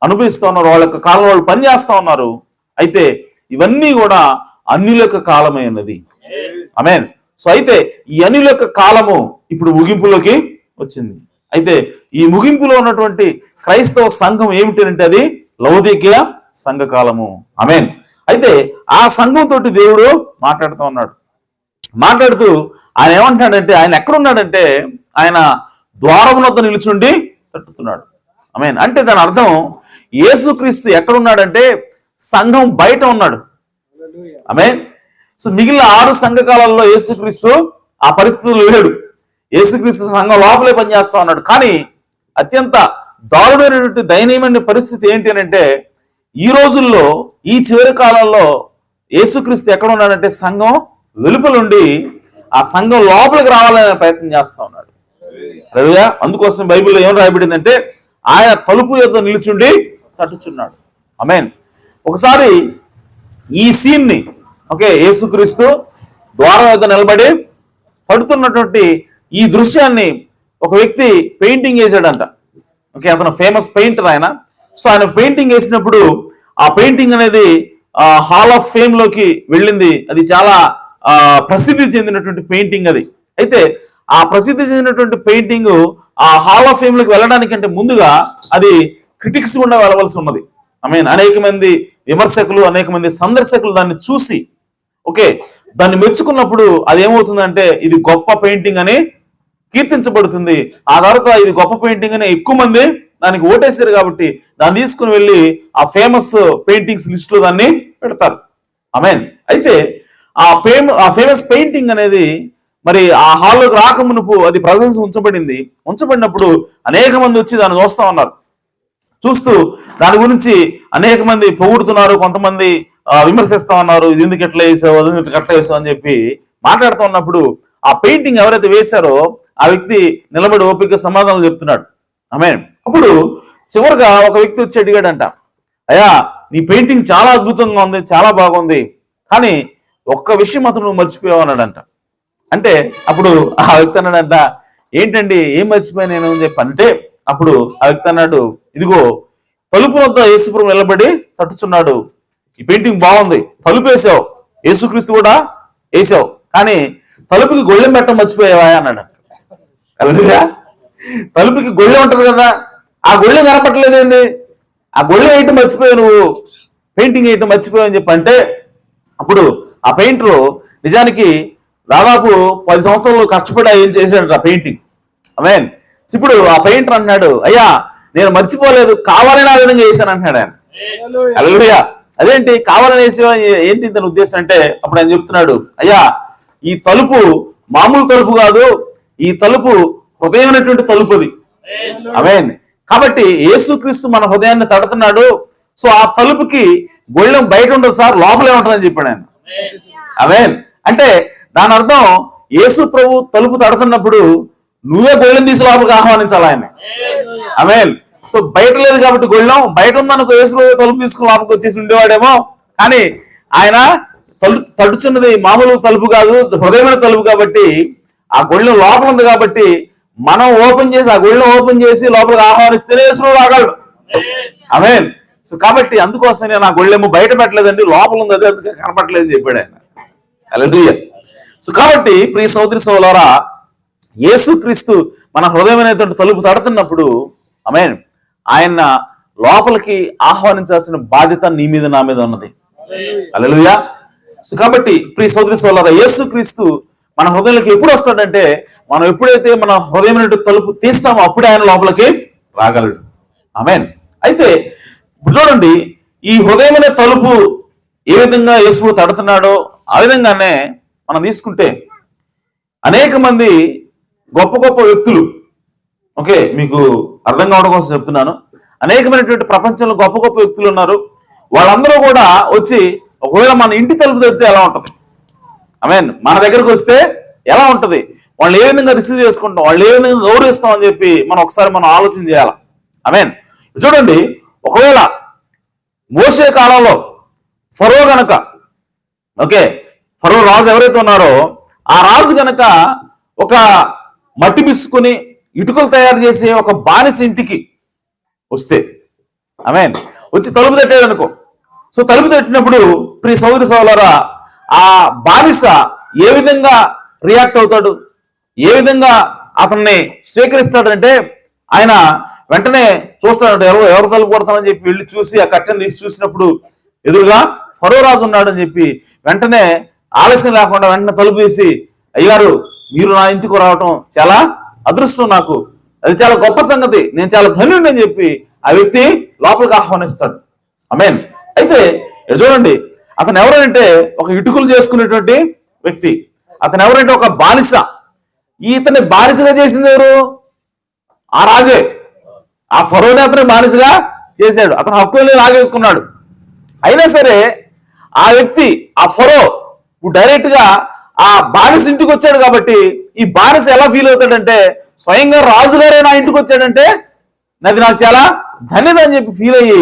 అనుభవిస్తూ ఉన్నారు, వాళ్ళ యొక్క కాలం వాళ్ళు పనిచేస్తా ఉన్నారు. అయితే ఇవన్నీ కూడా అన్యుల యొక్క కాలమైనది. ఆమేన్. సో అయితే ఈ అన్యుల యొక్క కాలము ఇప్పుడు ముగింపులోకి వచ్చింది. అయితే ఈ ముగింపులో ఉన్నటువంటి క్రైస్తవ సంఘం ఏమిటి అంటే అది లౌదీకీయ సంఘకాలము. ఆమేన్. అయితే ఆ సంఘంతో దేవుడు మాట్లాడుతూ ఉన్నాడు. మాట్లాడుతూ ఆయన ఏమంటున్నాడంటే, ఆయన ఎక్కడున్నాడంటే ఆయన ద్వారము వద్ద నిలుచుండి తట్టుతున్నాడు. ఆమేన్. అంటే దాని అర్థం యేసుక్రీస్తు ఎక్కడున్నాడంటే సంఘం బయట ఉన్నాడు. ఆమేన్. సో మిగిలిన 6 సంఘకాలలో యేసుక్రీస్తు ఆ పరిస్థితులు లేడు. యేసుక్రీస్తు సంఘం లోపలే పనిచేస్తా ఉన్నాడు. కానీ అత్యంత దారుణమైనటువంటి దయనీయమైన పరిస్థితి ఏంటి అని అంటే ఈ రోజుల్లో, ఈ చివరి కాలంలో యేసుక్రీస్తు ఎక్కడ ఉన్నాడంటే సంఘం వెలుపలుండి ఆ సంఘం లోపలికి రావాలనే ప్రయత్నం చేస్తా ఉన్నాడు. అదేగా అందుకోసం బైబిల్లో ఏం రాయబడిందంటే ఆయన తలుపు యొద్ద నిలుచుండి తట్టుచున్నాడు. ఆమేన్. ఒకసారి ఈ సీన్ ని, ఓకే, యేసుక్రీస్తు ద్వారం వద్ద నిలబడి పడుతున్నటువంటి ఈ దృశ్యాన్ని ఒక వ్యక్తి పెయింటింగ్ వేసాడంట. ఓకే, అతను ఫేమస్ పెయింటర్ ఆయన. సో ఆయన పెయింటింగ్ వేసినప్పుడు ఆ పెయింటింగ్ అనేది హాల్ ఆఫ్ ఫేమ్ లోకి వెళ్ళింది. అది చాలా ప్రసిద్ధి చెందినటువంటి పెయింటింగ్ అది. అయితే ఆ ప్రసిద్ధి చెందినటువంటి పెయింటింగ్ ఆ హాల్ ఆఫ్ ఫేమ్ లోకి వెళ్ళడానికంటే ముందుగా అది క్రిటిక్స్ గుండా వెళ్ళవలసి ఉన్నది. అనేక మంది విమర్శకులు, అనేక మంది సందర్శకులు దాన్ని చూసి, ఓకే, దాన్ని మెచ్చుకున్నప్పుడు అది ఏమవుతుందంటే ఇది గొప్ప పెయింటింగ్ అని కీర్తించబడుతుంది. ఆ తర్వాత ఇది గొప్ప పెయింటింగ్ అని ఎక్కువ మంది దానికి ఓటేశారు కాబట్టి దాన్ని తీసుకుని వెళ్ళి ఆ ఫేమస్ పెయింటింగ్స్ లిస్ట్ లో దాన్ని పెడతారు. ఆమేన్. అయితే ఆ ఫేమస్ పెయింటింగ్ అనేది మరి ఆ హాల్లోకి రాక మునుపు అది ప్రజెన్స్ ఉంచబడినప్పుడు అనేక మంది వచ్చి దాన్ని చూస్తా ఉన్నారు. చూస్తూ దాని గురించి అనేక మంది పొగుడుతున్నారు, కొంతమంది విమర్శిస్తా ఉన్నారు. ఇది ఎందుకు ఎట్లా వేసావు, అది ఎందుకు ఎట్లా వేసావు అని చెప్పి మాట్లాడుతూ ఉన్నప్పుడు ఆ పెయింటింగ్ ఎవరైతే వేశారో ఆ వ్యక్తి నిలబడి ఓపిక సమాధానాలు చెప్తున్నాడు. ఆమేన్. అప్పుడు చివరిగా ఒక వ్యక్తి వచ్చి అడిగాడంట, అయ్యా నీ పెయింటింగ్ చాలా అద్భుతంగా ఉంది, చాలా బాగుంది, కానీ ఒక్క విషయం అతను నువ్వు మర్చిపోయావు అన్నాడంట. అంటే అప్పుడు ఆ వ్యక్తి అన్నాడంట, ఏంటండి ఏం మర్చిపోయా నేను అని చెప్పి అంటే అప్పుడు ఆ వ్యక్తి అన్నాడు, ఇదిగో తలుపు వద్ద యేసుప్రభు నిలబడి తట్టుచున్నాడు. ఈ పెయింటింగ్ బాగుంది, తలుపు వేసావు, యేసుక్రీస్తు కూడా వేసావు, కానీ తలుపుకి గొళ్ళెం పెట్టడం మర్చిపోయావా అన్నాడు. అలాగా తలుపుకి గొళ్ళెం ఉంటుంది కదా, ఆ గొళ్ళెం కనపట్టలేదు ఏంది, ఆ గొళ్ళెం వేయటం మర్చిపోయావు, నువ్వు పెయింటింగ్ వేయటం మర్చిపోయావు అని చెప్పి అంటే, అప్పుడు ఆ పెయింటర్ నిజానికి దాదాపు 10 సంవత్సరాలు కష్టపడి ఏం చేశాడు ఆ పెయింటింగ్. ఆమేన్. ఇప్పుడు ఆ పెయింటర్ అంటున్నాడు, అయ్యా నేను మర్చిపోలేదు, కావాలని ఆ విధంగా చేశాను అంటున్నాడు ఆయన. హల్లెలూయా. అదేంటి కావాలని వేసేవా, ఏంటి తన ఉద్దేశం అంటే, అప్పుడు ఆయన చెప్తున్నాడు, అయ్యా ఈ తలుపు మామూలు తలుపు కాదు, ఈ తలుపు హృదయమైనటువంటి తలుపు అది. ఆమేన్. కాబట్టి యేసుక్రీస్తు మన హృదయాన్ని తడుతున్నాడు. సో ఆ తలుపుకి గొళ్ళెం బయట ఉండదు సార్, లోపలే ఉంటుందని చెప్పాడు ఆయన. ఆమేన్. అంటే దాని అర్థం యేసు ప్రభు తలుపు తడుతున్నప్పుడు నువ్వే గొళ్ళెం తీసి లోపలికి ఆహ్వానించాలి ఆయన. ఆమేన్. సో బయట లేదు కాబట్టి గొళ్ళెం, బయట ఉందనుకో యేసు ప్రభు తలుపు తీసుకుని లోపలికి వచ్చేసి ఉండేవాడేమో, కానీ ఆయన తడుచున్నది మామూలు తలుపు కాదు, హృదయమైన తలుపు కాబట్టి ఆ గొళ్ళెం లోపల ఉంది కాబట్టి మనం ఓపెన్ చేసి, ఆ గొళ్ళెం ఓపెన్ చేసి లోపలికి ఆహ్వానిస్తేనే యేసు ప్రభు రాగలడు. ఆమేన్. సో కాబట్టి అందుకోసం నేను ఆ గొళ్ళెము బయట పెట్టలేదండి, లోపల ఉంది, అది అందుకే కనపట్లేదు అని చెప్పాడు ఆయన. హల్లెలూయా. సో కాబట్టి ప్రియ సోదరి సోదరులారా, యేసుక్రీస్తు మన హృదయమైనటువంటి తలుపు తడుతున్నప్పుడు ఆమేన్, ఆయన లోపలికి ఆహ్వానించాల్సిన బాధ్యత నీ మీద నా మీద ఉన్నది. హల్లెలూయా. సో కాబట్టి ప్రియ సోదరి సోదరులారా, యేసుక్రీస్తు మన హృదయంలోకి ఎప్పుడు వస్తాడంటే, మనం ఎప్పుడైతే మన హృదయమైనటువంటి తలుపు తీస్తామో అప్పుడే ఆయన లోపలికి రాగలడు. ఆమేన్. అయితే ఇప్పుడు చూడండి, ఈ హృదయమైన తలుపు ఏ విధంగా యేసు తడుతున్నాడో ఆ విధంగానే మనం తీసుకుంటే అనేక మంది గొప్ప గొప్ప వ్యక్తులు, ఓకే మీకు అర్థం కావడం కోసం చెప్తున్నాను, అనేకమైనటువంటి ప్రపంచంలో గొప్ప గొప్ప వ్యక్తులు ఉన్నారు. వాళ్ళందరూ కూడా వచ్చి ఒకవేళ మన ఇంటి తలుపు తెరిస్తే ఎలా ఉంటుంది, ఆమేన్, మన దగ్గరకు వస్తే ఎలా ఉంటుంది, వాళ్ళు ఏ విధంగా రిసీవ్ చేసుకుంటాం, వాళ్ళు ఏ విధంగా గౌరవిస్తాం అని చెప్పి మనం ఆలోచన చేయాలి. ఆమేన్. చూడండి, ఒకవేళ మోషే కాలంలో ఫరో గనక, ఓకే ఫరో రాజు ఎవరైతే ఉన్నారో ఆ రాజు గనక ఒక మట్టి బిసుకుని ఇటుకలు తయారు చేసి ఒక బానిస ఇంటికి వస్తే, ఆమేన్, వచ్చి తలుపు తట్టాడు అనుకో. సో తలుపు తట్టినప్పుడు ప్రియ సోదరి సోదరులారా, ఆ బానిస ఏ విధంగా రియాక్ట్ అవుతాడు, ఏ విధంగా అతన్ని స్వీకరిస్తాడంటే, ఆయన వెంటనే చూస్తాడు, ఎవరు తలుపు కొడతానని చెప్పి వెళ్ళి చూసి ఆ కట్టెను తీసి చూసినప్పుడు ఎదురుగా ఫరో రాజు ఉన్నాడని చెప్పి వెంటనే ఆలస్యం లేకుండా వెంటనే తలుపు తీసి, అయ్యారు మీరు నా ఇంటికి రావటం చాలా అదృష్టం, నాకు అది చాలా గొప్ప సంగతి, నేను చాలా ధన్యుడిని అని చెప్పి ఆ వ్యక్తి లోపలికి ఆహ్వానిస్తాడు. ఆమేన్. అయితే చూడండి, అతను ఎవరంటే ఒక ఇటుకలు చేసుకునేటువంటి వ్యక్తి, అతను ఎవరంటే ఒక బానిస. ఇతన్ని బానిసగా చేసింది ఎవరు? ఆ రాజే. ఆ ఫరోని అతను బానిసగా చేశాడు, అతను హక్కుల్ని లాగేసుకున్నాడు. అయినా సరే ఆ వ్యక్తి, ఆ ఫరో డైరెక్ట్ గా ఆ బానిస ఇంటికి వచ్చాడు కాబట్టి ఈ బానిస ఎలా ఫీల్ అవుతాడంటే, స్వయంగా రాజుగారే నా ఇంటికి వచ్చాడంటే నాకు చాలా ధన్యత అని చెప్పి ఫీల్ అయ్యి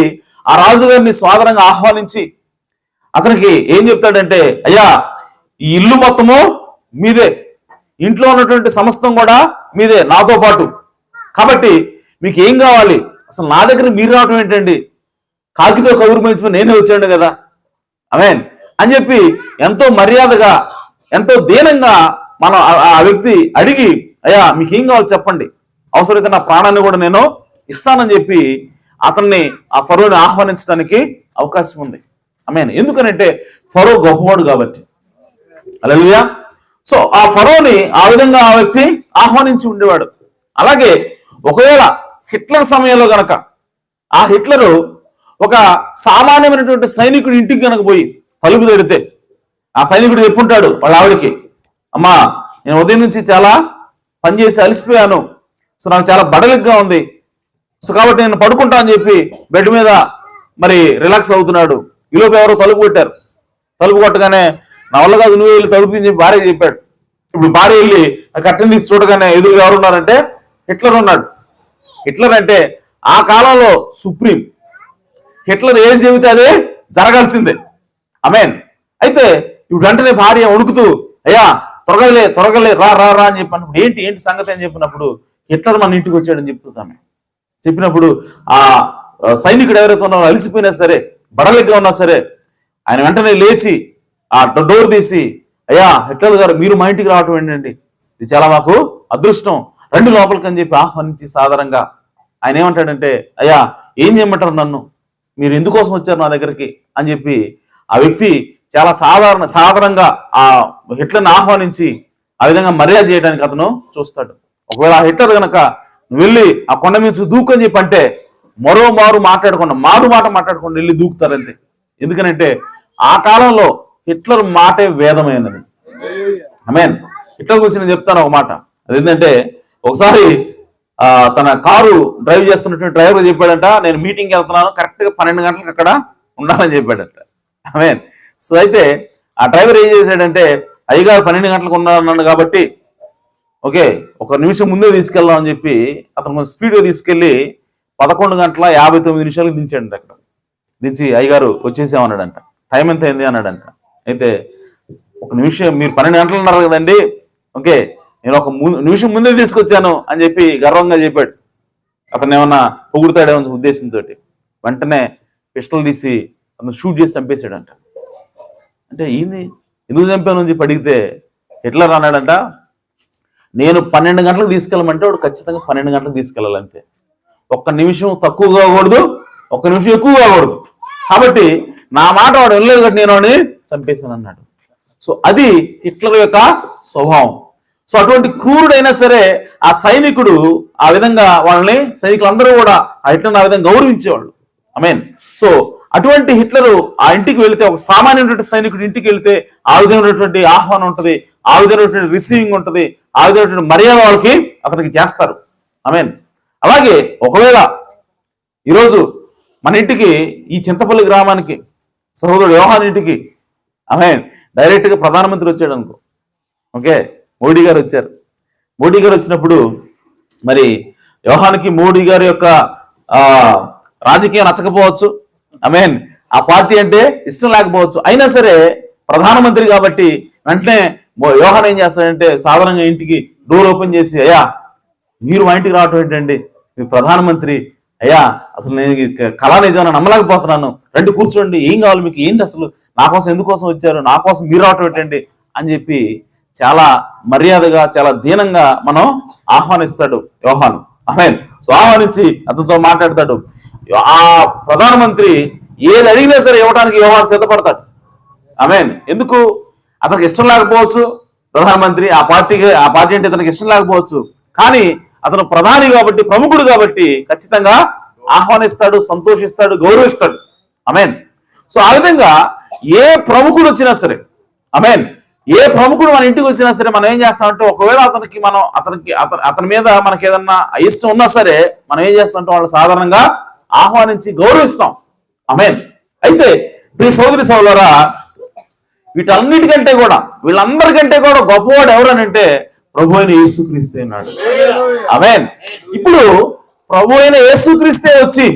ఆ రాజుగారిని సాదరంగా ఆహ్వానించి అతనికి ఏం చెప్తాడంటే, అయ్యా ఈ ఇల్లు మొత్తము మీదే, ఇంట్లో ఉన్నటువంటి సమస్తం కూడా మీదే నాతో పాటు, కాబట్టి మీకు ఏం కావాలి, అసలు నా దగ్గర మీరు రావటం ఏంటండి, కాకితో కబురు మంచి నేనే వచ్చాను కదా, ఆమేన్ అని చెప్పి ఎంతో మర్యాదగా ఎంతో దీనంగా మనం ఆ వ్యక్తి అడిగి, అయ్యా మీకు ఏం కావాలి చెప్పండి, అవసరమైతే నా ప్రాణాన్ని కూడా నేను ఇస్తానని చెప్పి అతన్ని, ఆ ఫరోని ఆహ్వానించడానికి అవకాశం ఉంది. ఆమేన్. ఎందుకనంటే ఫరో గొప్పవాడు కాబట్టి. హల్లెలూయా. సో ఆ ఫరోని ఆ విధంగా ఆ వ్యక్తి ఆహ్వానించి ఉండేవాడు. అలాగే ఒకవేళ హిట్లర్ సమయంలో గనక ఆ హిట్లరు ఒక సామాన్యమైనటువంటి సైనికుడి ఇంటికి కనుక పోయి తలుపు తెడితే, ఆ సైనికుడు చెప్పుంటాడు వాళ్ళ ఆవిడికి, అమ్మా నేను ఉదయం నుంచి చాలా పనిచేసి అలసిపోయాను, సో నాకు చాలా బడలిగ్గా ఉంది, సో కాబట్టి నేను పడుకుంటా అని చెప్పి బెడ్ మీద మరి రిలాక్స్ అవుతున్నాడు. ఈలోపు ఎవరో తలుపు కొట్టారు. తలుపు కొట్టగానే నా వల్ల కాదు, నువ్వే వెళ్ళి తలుపు తీసి భార్య చెప్పాడు. ఇప్పుడు భార్య వెళ్ళి ఆ కట్టెని తీసి చూడగానే ఎదురుగా ఎవరు ఉన్నారంటే హిట్లర్ ఉన్నాడు. హిట్లర్ అంటే ఆ కాలంలో సుప్రీం. హిట్లర్ ఏది చెబితే అదే జరగాల్సిందే. ఆమేన్. అయితే ఇప్పుడు వెంటనే భార్య వణుకుతూ, అయ్యా త్వరగలే రా రా రా అని చెప్పినప్పుడు, ఏంటి సంగతి అని చెప్పినప్పుడు, హిట్లర్ మన ఇంటికి వచ్చాడని చెప్తుంది ఆమె. చెప్పినప్పుడు ఆ సైనికుడు ఎవరైతే ఉన్నారో అలిసిపోయినా సరే, బడలిగ్గా ఉన్నా సరే, ఆయన వెంటనే లేచి ఆ డోర్ తీసి, అయ్యా హిట్లర్ గారు మీరు మా ఇంటికి రావటం ఏంటండి, ఇది చాలా మాకు అదృష్టం, రండి లోపలికి అని చెప్పి ఆహ్వానించి సాధారణంగా ఆయన ఏమంటాడంటే, అయ్యా ఏం చేయమంటారు నన్ను, మీరు ఎందుకోసం వచ్చారు నా దగ్గరికి అని చెప్పి ఆ వ్యక్తి చాలా సాధారణంగా ఆ హిట్లర్ని ఆహ్వానించి ఆ విధంగా మర్యాద చేయడానికి అతను చూస్తాడు. ఒకవేళ ఆ హిట్లర్ కనుక నువ్వు వెళ్ళి ఆ కొండ మీద దూకు అని చెప్పి అంటే మారు మాట్లాడకుండా వెళ్ళి దూకుతారంతే. ఎందుకనంటే ఆ కాలంలో హిట్లర్ మాటే వేదమైనది. ఆమేన్. హిట్లర్ గురించి నేను చెప్తాను ఒక మాట. అదేంటంటే ఒకసారి తన కారు డ్రైవ్ చేస్తున్నటువంటి డ్రైవర్ చెప్పాడంట, నేను మీటింగ్కి వెళ్తున్నాను, కరెక్ట్గా 12 గంటలకు అక్కడ ఉండాలని చెప్పాడంట. ఆమేన్. సో అయితే ఆ డ్రైవర్ ఏం చేశాడంటే, అయ్యగారు 12 గంటలకు ఉన్నాడు కాబట్టి ఓకే 1 నిమిషం ముందే తీసుకెళ్దాం అని చెప్పి అతను కొంచెం స్పీడ్గా తీసుకెళ్లి 11:59 దించాడంట. అక్కడ దించి అయ్యగారు వచ్చేసామన్నాడంట. టైం ఎంత అయింది అన్నాడంట. అయితే 1 నిమిషం, మీరు 12 గంటలు ఉన్నారు కదండి, ఓకే నేను 1 నిమిషం ముందే తీసుకొచ్చాను అని చెప్పి గర్వంగా చెప్పాడు. అతను ఏమన్నా పొగుడుతాడేమో ఉద్దేశంతో వెంటనే పిస్టల్ తీసి అతను షూట్ చేసి చంపేశాడంట. అంటే ఏంది ఎందుకు చంపాను అని చెప్పి అడిగితే హిట్లర్ అన్నాడంట, నేను 12 గంటలకు తీసుకెళ్ళమంటే వాడు ఖచ్చితంగా 12 గంటలకు తీసుకెళ్ళాలంతే, 1 నిమిషం తక్కువ కాకూడదు, 1 నిమిషం ఎక్కువ కాకూడదు, కాబట్టి నా మాట వాడు వెళ్ళలేదు కాబట్టి నేను వాడిని చంపేశాను అన్నాడు. సో అది హిట్లర్ యొక్క స్వభావం. సో అటువంటి క్రూరుడైనా సరే ఆ సైనికుడు ఆ విధంగా వాళ్ళని సైనికులందరూ కూడా ఆ హిట్లర్ని ఆ విధంగా గౌరవించేవాళ్ళు. ఆమేన్. సో అటువంటి హిట్లరు ఆ ఇంటికి వెళితే, ఒక సామాన్యమైనటువంటి సైనికుడి ఇంటికి వెళితే ఆ విధమైనటువంటి ఆహ్వానం ఉంటుంది, ఆ విధమైనటువంటి రిసీవింగ్ ఉంటుంది, ఆ విధమైనటువంటి మర్యాద వాళ్ళకి అతనికి చేస్తారు. ఆమేన్. అలాగే ఒకవేళ ఈరోజు మన ఇంటికి ఈ చింతపల్లి గ్రామానికి సహోదరుడు యోహాన్ ఇంటికి ఆమేన్ డైరెక్ట్గా ప్రధానమంత్రి వచ్చాడు అనుకో, ఓకే మోడీ గారు వచ్చారు. మోడీ గారు వచ్చినప్పుడు మరి యోహానికి మోడీ గారి యొక్క రాజకీయం నచ్చకపోవచ్చు, ఆమేన్ ఆ పార్టీ అంటే ఇష్టం లేకపోవచ్చు, అయినా సరే ప్రధానమంత్రి కాబట్టి వెంటనే యోహాన్ ఏం చేస్తాడంటే సాధారణంగా ఇంటికి డోర్ ఓపెన్ చేసి, అయ్యా మీరు మా ఇంటికి రావటం ఏంటండి, మీరు ప్రధానమంత్రి, అయ్యా అసలు నేను కళా నిజాన్ని నమ్మలేకపోతున్నాను, రండి కూర్చోండి, ఏం కావాలి మీకు, ఏంటి అసలు నా కోసం ఎందుకోసం వచ్చారు, నా కోసం మీరు రావటం ఏంటండి అని చెప్పి చాలా మర్యాదగా చాలా దీనంగా మనం ఆహ్వానిస్తాడు యోహాను. ఆమేన్. సో ఆహ్వానించి అతనితో మాట్లాడతాడు. ఆ ప్రధానమంత్రి ఏది అడిగినా సరే ఇవ్వడానికి యోహాను సిద్ధపడతాడు. ఆమేన్. ఎందుకు అతనికి ఇష్టం లేకపోవచ్చు, ప్రధానమంత్రి ఆ పార్టీ అంటే అతనికి ఇష్టం లేకపోవచ్చు, కానీ అతను ప్రధాని కాబట్టి, ప్రముఖుడు కాబట్టి ఖచ్చితంగా ఆహ్వానిస్తాడు, సంతోషిస్తాడు, గౌరవిస్తాడు. ఆమేన్. సో ఆ విధంగా ఏ ప్రముఖుడు వచ్చినా సరే, ఆమేన్ ఏ ప్రముఖుడు మన ఇంటికి వచ్చినా సరే మనం ఏం చేస్తామంటే, ఒకవేళ అతని మీద మనకి ఏదన్నా ఇష్టం ఉన్నా సరే మనం ఏం చేస్తామంటే వాళ్ళు సాధారణంగా ఆహ్వానించి గౌరవిస్తాం. ఆమేన్. అయితే ప్రియ సోదరి సోదరులారా, వీటన్నిటికంటే కూడా వీళ్ళందరికంటే కూడా గొప్పవాడు ఎవరనంటే ప్రభు అయిన యేసుక్రీస్తే అన్నాడు. ఆమేన్. ఇప్పుడు ప్రభు అయిన యేసుక్రీస్తే వచ్చి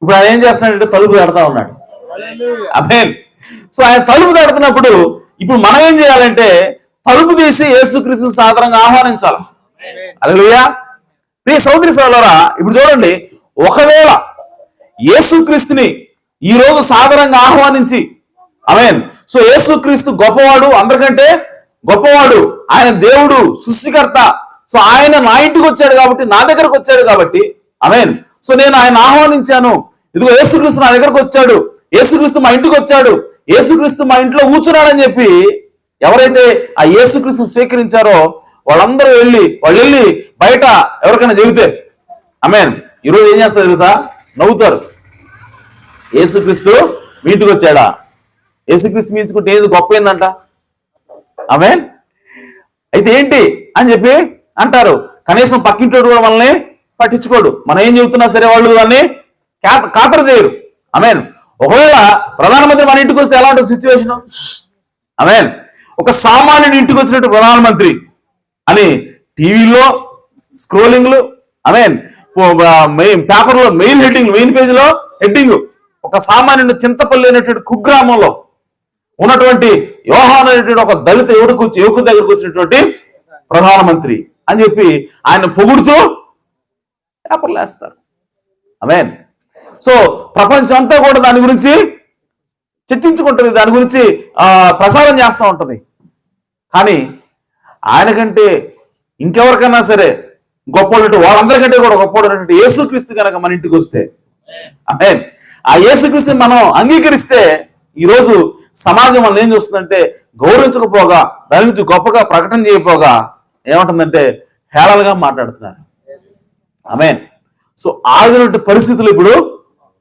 ఇప్పుడు ఆయన ఏం చేస్తున్నాడంటే తలుపు తడతా ఉన్నాడు. ఆమేన్. సో ఆయన తలుపు తడుతున్నప్పుడు ఇప్పుడు మనం ఏం చేయాలంటే తలుపు తీసి యేసుక్రీస్తు సాధారణంగా ఆహ్వానించాలి. హల్లెలూయా. ప్రియ సోదరి సోదరులారా, ఇప్పుడు చూడండి, ఒకవేళ యేసుక్రీస్తుని ఈ రోజు సాధారణంగా ఆహ్వానించి, ఆమేన్ సో యేసుక్రీస్తు గొప్పవాడు, అందరికంటే గొప్పవాడు, ఆయన దేవుడు, సృష్టికర్త, సో ఆయన నా ఇంటికి వచ్చాడు కాబట్టి, నా దగ్గరకు వచ్చాడు కాబట్టి, ఆమేన్ సో నేను ఆయన ఆహ్వానించాను, ఇదిగో యేసుక్రీస్తు నా దగ్గరకు వచ్చాడు, యేసుక్రీస్తు మా ఇంటికి వచ్చాడు, యేసుక్రీస్తు మా ఇంట్లో కూర్చున్నాడని చెప్పి ఎవరైతే ఆ యేసుక్రీస్తు స్వీకరించారో వాళ్ళందరూ వెళ్ళి బయట ఎవరికైనా చెబితే, ఆమేన్ ఈరోజు ఏం చేస్తారు తెలుసా, నవ్వుతారు. యేసుక్రీస్తు మీ ఇంటికి వచ్చాడా, యేసుక్రీస్తు మీచుకుంటే ఏది గొప్ప ఏందంట, ఆమేన్ అయితే ఏంటి అని చెప్పి అంటారు. కనీసం పక్కింటోడు కూడా మనల్ని పట్టించుకోడు, మనం ఏం చెబుతున్నా సరే వాళ్ళు దాన్ని ఖాతరు చేయరు. ఆమేన్. ఒకవేళ ప్రధానమంత్రి మన ఇంటికి వస్తే ఎలా ఉంటుంది సిచ్యువేషన్, ఆమేన్ ఒక సామాన్యుడి ఇంటికి వచ్చినట్టు ప్రధానమంత్రి అని టీవీలో స్క్రోలింగ్లు, ఆమేన్ పేపర్లో మెయిన్ పేజీలో హెడ్డింగ్, ఒక సామాన్యుడు చింతపల్లి అనేటువంటి కుగ్రామంలో ఉన్నటువంటి యోహాను అనేటువంటి ఒక దళిత యువకుడి దగ్గరకు వచ్చినటువంటి ప్రధానమంత్రి అని చెప్పి ఆయన పొగుడుతూ పేపర్లు వేస్తారు. ఆమేన్. సో ప్రపంచం అంతా కూడా దాని గురించి చర్చించుకుంటుంది, దాని గురించి ప్రసారం చేస్తూ ఉంటుంది. కానీ ఆయన కంటే ఇంకెవరికైనా సరే గొప్పవాళ్ళు, వాళ్ళందరికంటే కూడా గొప్పవాడు యేసుక్రీస్తు కనుక మన ఇంటికి వస్తే, ఆమేన్, ఆ యేసుక్రీస్తుని మనం అంగీకరిస్తే ఈరోజు సమాజం మనం ఏం చూస్తుందంటే గౌరవించకపోగా, దాని గురించి గొప్పగా ప్రకటన చేయకపోగా ఏమంటుందంటే హేళనగా మాట్లాడుతున్నారు. ఆమేన్. సో ఆగినటువంటి పరిస్థితులు ఇప్పుడు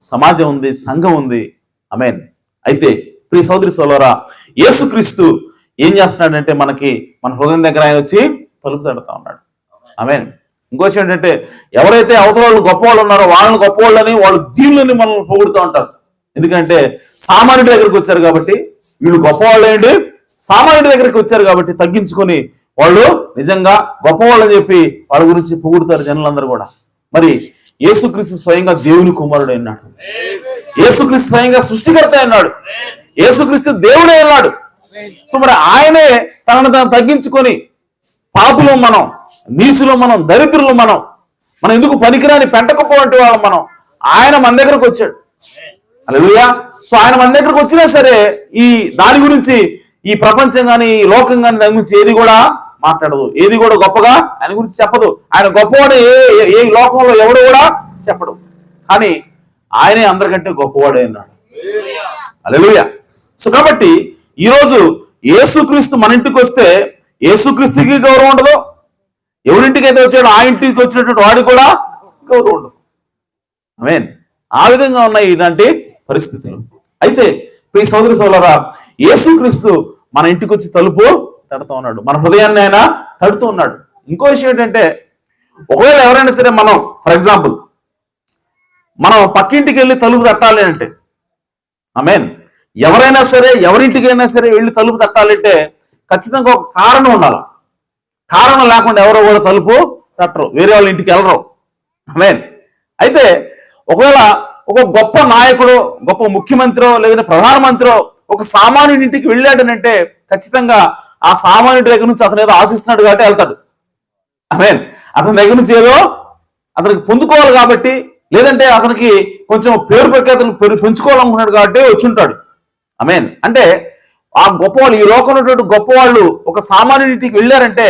సమాజం ఉంది, సంఘం ఉంది. ఆమేన్. అయితే ప్రియ సోదరి సోదరా, యేసుక్రీస్తు ఏం చేస్తున్నాడంటే మన హృదయం దగ్గర ఆయన వచ్చి తలుపు తడుతా ఉన్నాడు. ఆమేన్. ఇంకో విషయం ఏంటంటే ఎవరైతే అవతల వాళ్ళు గొప్పవాళ్ళు ఉన్నారో వాళ్ళని గొప్పవాళ్ళని, వాళ్ళు దీనులని మనల్ని పొగుడుతూ ఉంటారు. ఎందుకంటే సామాన్యుడి దగ్గరికి వచ్చారు కాబట్టి, వీళ్ళు గొప్పవాళ్ళు ఏంటి, సామాన్యుడి దగ్గరికి వచ్చారు కాబట్టి తగ్గించుకొని వాళ్ళు నిజంగా గొప్పవాళ్ళు అని చెప్పి వాళ్ళ గురించి పొగుడుతారు జనులందరూ కూడా. మరి యేసుక్రీస్తు స్వయంగా దేవుని కుమారుడు అన్నాడు, యేసుక్రీస్తు స్వయంగా సృష్టికర్త అన్నాడు, యేసుక్రీస్తు దేవుడే అన్నాడు. సో మరి ఆయనే తనను తాను తగ్గించుకొని, పాపులు మనం, నీచులు మనం, దరిద్రులు మనం ఎందుకు పనికిరాని పెంటకపోవంటి వాళ్ళం ఆయన మన దగ్గరకు వచ్చాడు. హల్లెలూయా. సో ఆయన మన దగ్గరకు వచ్చినా సరే ఈ దాని గురించి ఈ ప్రపంచం కానీ ఈ లోకం కానీ దాని గురించి ఏది కూడా మాట్లాడదు, ఏది కూడా గొప్పగా ఆయన గురించి చెప్పదు. ఆయన గొప్పవాడు ఏ లోకంలో ఎవడు కూడా చెప్పడు, కానీ ఆయనే అందరికంటే గొప్పవాడే అన్నాడు. హల్లెలూయా. సో కాబట్టి ఈరోజు యేసుక్రీస్తు మన ఇంటికి వస్తే యేసుక్రీస్తుకి గౌరవం ఉండదు, ఎవరింటికి అయితే వచ్చాడో ఆ ఇంటికి వచ్చినటువంటి వాడికి కూడా గౌరవం ఉండదు. ఆమేన్. ఆ విధంగా ఉన్నాయి ఇలాంటి పరిస్థితులు. అయితే ఈ సోదరి సోదరులారా, యేసుక్రీస్తు మన ఇంటికి వచ్చి తలుపు తడుతూ ఉన్నాడు, మన హృదయాన్ని ఆయన తడుతూ ఉన్నాడు. ఇంకో విషయం ఏంటంటే ఒకవేళ ఎవరైనా సరే మనం, ఫర్ ఎగ్జాంపుల్, మనం పక్కింటికి వెళ్ళి తలుపు తట్టాలి అంటే, ఆమేన్, ఎవరైనా సరే ఎవరింటికైనా సరే వెళ్ళి తలుపు తట్టాలంటే ఖచ్చితంగా ఒక కారణం ఉండాలి. కారణం లేకుండా ఎవరో కూడా తలుపు తట్టరు, వేరే వాళ్ళ ఇంటికి వెళ్ళరు. ఆమేన్. అయితే ఒకవేళ ఒక గొప్ప నాయకుడు, గొప్ప ముఖ్యమంత్రి లేదంటే ప్రధానమంత్రి ఒక సామాన్యుడి ఇంటికి వెళ్ళాడనంటే ఖచ్చితంగా ఆ సామాన్యుడి దగ్గర నుంచి అతను ఏదో ఆశిస్తున్నాడు కాబట్టి వెళ్తాడు. ఆమేన్. అతని దగ్గర నుంచి ఏదో అతనికి పొందుకోవాలి కాబట్టి, లేదంటే అతనికి కొంచెం పేరు ప్రఖ్యాతలు పెంచుకోవాలనుకున్నాడు కాబట్టి వచ్చి ఉంటాడు. ఆమేన్. అంటే ఆ గొప్పవాళ్ళు, ఈ లోకంలో ఉన్నటువంటి గొప్పవాళ్ళు ఒక సామాన్యుడి ఇంటికి వెళ్ళారంటే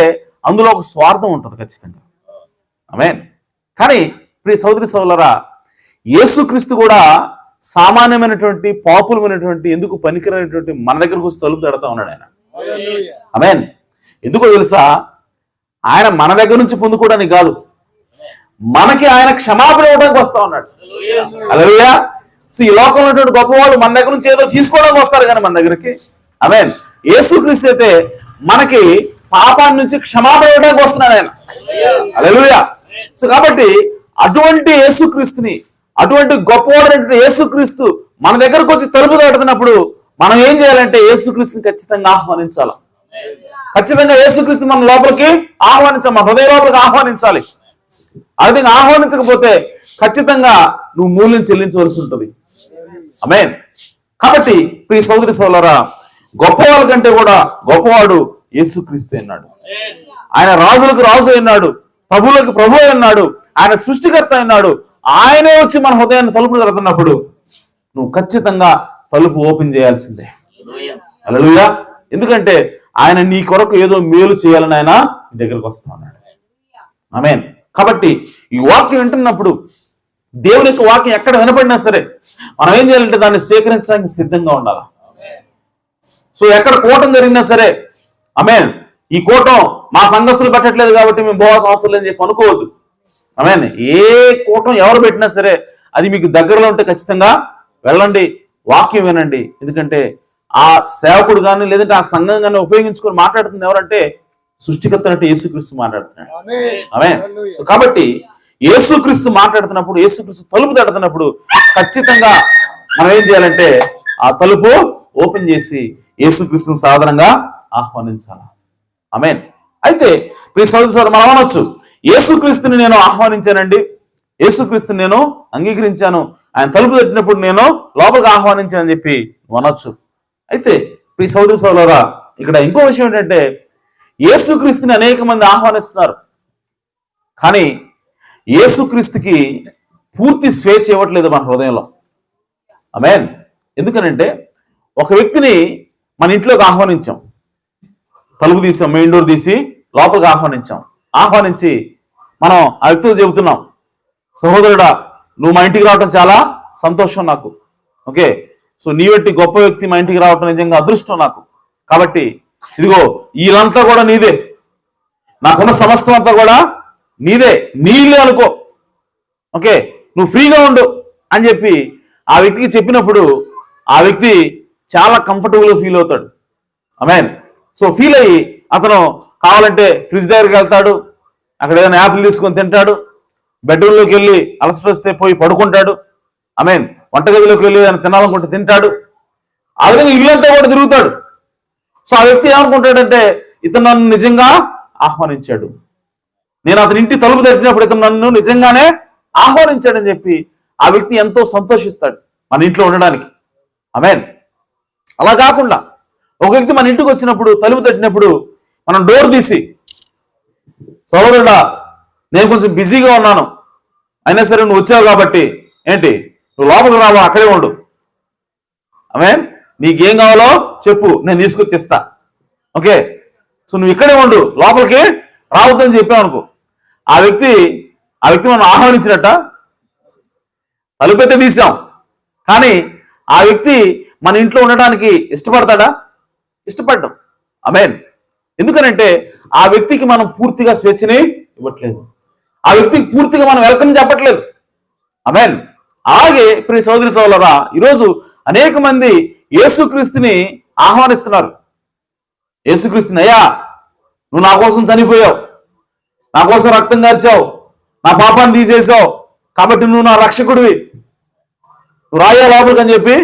అందులో ఒక స్వార్థం ఉంటుంది ఖచ్చితంగా. ఆమేన్. కానీ ప్రియ సోదరి సోదరులారా, యేసుక్రీస్తు కూడా సామాన్యమైనటువంటి పాపులమైనటువంటి ఎందుకు పనికిరైనటువంటి మన దగ్గరకు వచ్చి తలుపు తడతా ఉన్నాడు ఆయన. ఆమేన్. ఎందుకో తెలుసా, ఆయన మన దగ్గర నుంచి పొందుకోవడానికి కాదు, మనకి ఆయన క్షమాపణ ఇవ్వడానికి వస్తా ఉన్నాడు. హల్లెలూయా. సో ఈ లోకంలో ఉన్నటువంటి గొప్పవాళ్ళు మన దగ్గర నుంచి ఏదో తీసుకోవడానికి వస్తారు కానీ మన దగ్గరికి, ఆమేన్, యేసుక్రీస్తు అయితే మనకి పాపాన్ని నుంచి క్షమాపణ ఇవ్వడానికి వస్తున్నాడు ఆయన. హల్లెలూయా. సో కాబట్టి అటువంటి యేసుక్రీస్తుని, అటువంటి గొప్పవాడైనటువంటి యేసుక్రీస్తు మన దగ్గరకు వచ్చి తలుపు తడుతున్నప్పుడు మనం ఏం చేయాలంటే యేసుక్రీస్తుని ఖచ్చితంగా ఆహ్వానించాలి. ఖచ్చితంగా యేసుక్రీస్తు మన లోపలికి ఆహ్వానించాలి, మన హృదయ లోపలికి ఆహ్వానించాలి. ఆ విధంగా ఆహ్వానించకపోతే ఖచ్చితంగా నువ్వు మూల్యం చెల్లించవలసి ఉంటుంది. ఆమేన్. కాబట్టి ప్రియ సోదరి సోదరులారా, గొప్పవాళ్ళ కంటే కూడా గొప్పవాడు యేసుక్రీస్తు అన్నాడు. ఆయన రాజులకు రాజు అన్నాడు, ప్రభువులకు ప్రభు అన్నాడు, ఆయన సృష్టికర్త అన్నాడు. ఆయనే వచ్చి మన హృదయాన్ని తలుపు తడుతున్నప్పుడు నువ్వు ఖచ్చితంగా తలుపు ఓపెన్ చేయాల్సిందే. హల్లెలూయా. ఎందుకంటే ఆయన నీ కొరకు ఏదో మేలు చేయాలని ఆయన నీ దగ్గరకు వస్తా ఉన్నాడు. ఆమేన్. కాబట్టి ఈ వాక్యం వింటున్నప్పుడు, దేవుని యొక్క వాక్యం ఎక్కడ వినపడినా సరే మనం ఏం చేయాలంటే దాన్ని స్వీకరించడానికి సిద్ధంగా ఉండాలి. సో ఎక్కడ కూటం జరిగినా సరే, ఆమేన్, ఈ కూటం మా సంఘస్థులు పెట్టట్లేదు కాబట్టి మేము పోవాల్సిన అవసరం లేదని చెప్పి అనుకోవద్దు. ఆమేన్. ఏ కూటం ఎవరు పెట్టినా సరే అది మీకు దగ్గరలో ఉంటే ఖచ్చితంగా వెళ్ళండి, వాక్యం వినండి. ఎందుకంటే ఆ సేవకుడు కానీ లేదంటే ఆ సంఘం కానీ ఉపయోగించుకొని మాట్లాడుతుంది ఎవరంటే సృష్టికర్త అంటే యేసుక్రీస్తు మాట్లాడుతున్నాడు. ఆమేన్. సో కాబట్టి యేసుక్రీస్తు మాట్లాడుతున్నప్పుడు, యేసుక్రీస్తు తలుపు తడుతున్నప్పుడు ఖచ్చితంగా మనం ఏం చేయాలంటే ఆ తలుపు ఓపెన్ చేసి యేసుక్రీస్తుని సాధారణంగా ఆహ్వానించాలి. ఆమేన్. అయితే ప్రియ సోదరులారా, మనం అనొచ్చు, యేసుక్రీస్తుని నేను ఆహ్వానించానండి, యేసుక్రీస్తుని నేను అంగీకరించాను, ఆయన తలుపు తట్టినప్పుడు నేను లోపలికి ఆహ్వానించానని చెప్పి అనొచ్చు. అయితే ప్రియ సోదరి సోదరులారా, ఇక్కడ ఇంకో విషయం ఏంటంటే యేసుక్రీస్తుని అనేక మంది ఆహ్వానిస్తున్నారు, కానీ యేసుక్రీస్తుకి పూర్తి స్వేచ్ఛ ఇవ్వట్లేదు మన హృదయంలో. ఆమేన్. ఎందుకనంటే ఒక వ్యక్తిని మన ఇంట్లోకి ఆహ్వానించాం, తలుపు తీసాం, మెయిన్ డోర్ తీసి లోపలికి ఆహ్వానించి మనం ఆ వ్యక్తితో చెబుతున్నాం, సహోదరుడా నువ్వు మా ఇంటికి రావటం చాలా సంతోషం నాకు. ఓకే, సో నీ వంటి గొప్ప వ్యక్తి మా ఇంటికి రావటం నిజంగా అదృష్టం నాకు. కాబట్టి ఇదిగో వీళ్ళంతా కూడా నీదే, నాకున్న సమస్తం అంతా కూడా నీదే, నీళ్ళే అనుకో. ఓకే, నువ్వు ఫ్రీగా ఉండు అని చెప్పి ఆ వ్యక్తికి చెప్పినప్పుడు ఆ వ్యక్తి చాలా కంఫర్టబుల్గా ఫీల్ అవుతాడు. ఆమేన్. సో ఫీల్ అయ్యి అతను కావాలంటే ఫ్రిడ్జ్ దగ్గరికి వెళ్తాడు, అక్కడ ఏదైనా యాపిల్ తీసుకొని తింటాడు, బెడ్రూమ్లోకి వెళ్ళి అలసట వస్తే పోయి పడుకుంటాడు. ఆమేన్. వంటగదిలోకి వెళ్ళి ఏదైనా తినాలనుకుంటే తింటాడు. ఆ విధంగా ఇల్లంతా కూడా తిరుగుతాడు. సో ఆ వ్యక్తి ఏమనుకుంటాడంటే ఇతను నన్ను నిజంగా ఆహ్వానించాడు, నేను అతని ఇంటి తలుపు తట్టినప్పుడు ఇతను నన్ను నిజంగానే ఆహ్వానించాడని చెప్పి ఆ వ్యక్తి ఎంతో సంతోషిస్తాడు మన ఇంట్లో ఉండడానికి. ఆమేన్. అలా కాకుండా ఒక వ్యక్తి మన ఇంటికి వచ్చినప్పుడు తలుపు తట్టినప్పుడు మనం డోర్ తీసి, సహోదరుడా నేను కొంచెం బిజీగా ఉన్నాను, అయినా సరే నువ్వు వచ్చావు కాబట్టి ఏంటి నువ్వు లోపలికి రావా, అక్కడే ఉండు. ఆమేన్. నీకేం కావాలో చెప్పు, నేను తీసుకొచ్చి ఇస్తా. ఓకే, సో నువ్వు ఇక్కడే ఉండు, లోపలికి రావద్దని చెప్పావు అనుకో, ఆ వ్యక్తి మనం ఆహ్వానించినట్ట, తలుపెత్తే తీసాం, కానీ ఆ వ్యక్తి మన ఇంట్లో ఉండడానికి ఇష్టపడతాడా? ఇష్టపడ్డాం. ఆమేన్. ఎందుకనంటే ఆ వ్యక్తికి మనం పూర్తిగా స్వేచ్ఛని ఇవ్వట్లేదు, ఆ వ్యక్తికి పూర్తిగా మనం వెల్కమ్ చెప్పట్లేదు. ఆమేన్. అలాగే ప్రియ సోదరి సోదరులారా, ఈరోజు అనేక మంది యేసుక్రీస్తుని ఆహ్వానిస్తున్నారు. యేసుక్రీస్తుని, అయ్యా నువ్వు నా కోసం చనిపోయావు, నా కోసం రక్తం కార్చావు, నా పాపాన్ని తీసేసావు, కాబట్టి నువ్వు నా రక్షకుడివి, నువ్వు రాయా లోపలికి అని చెప్పి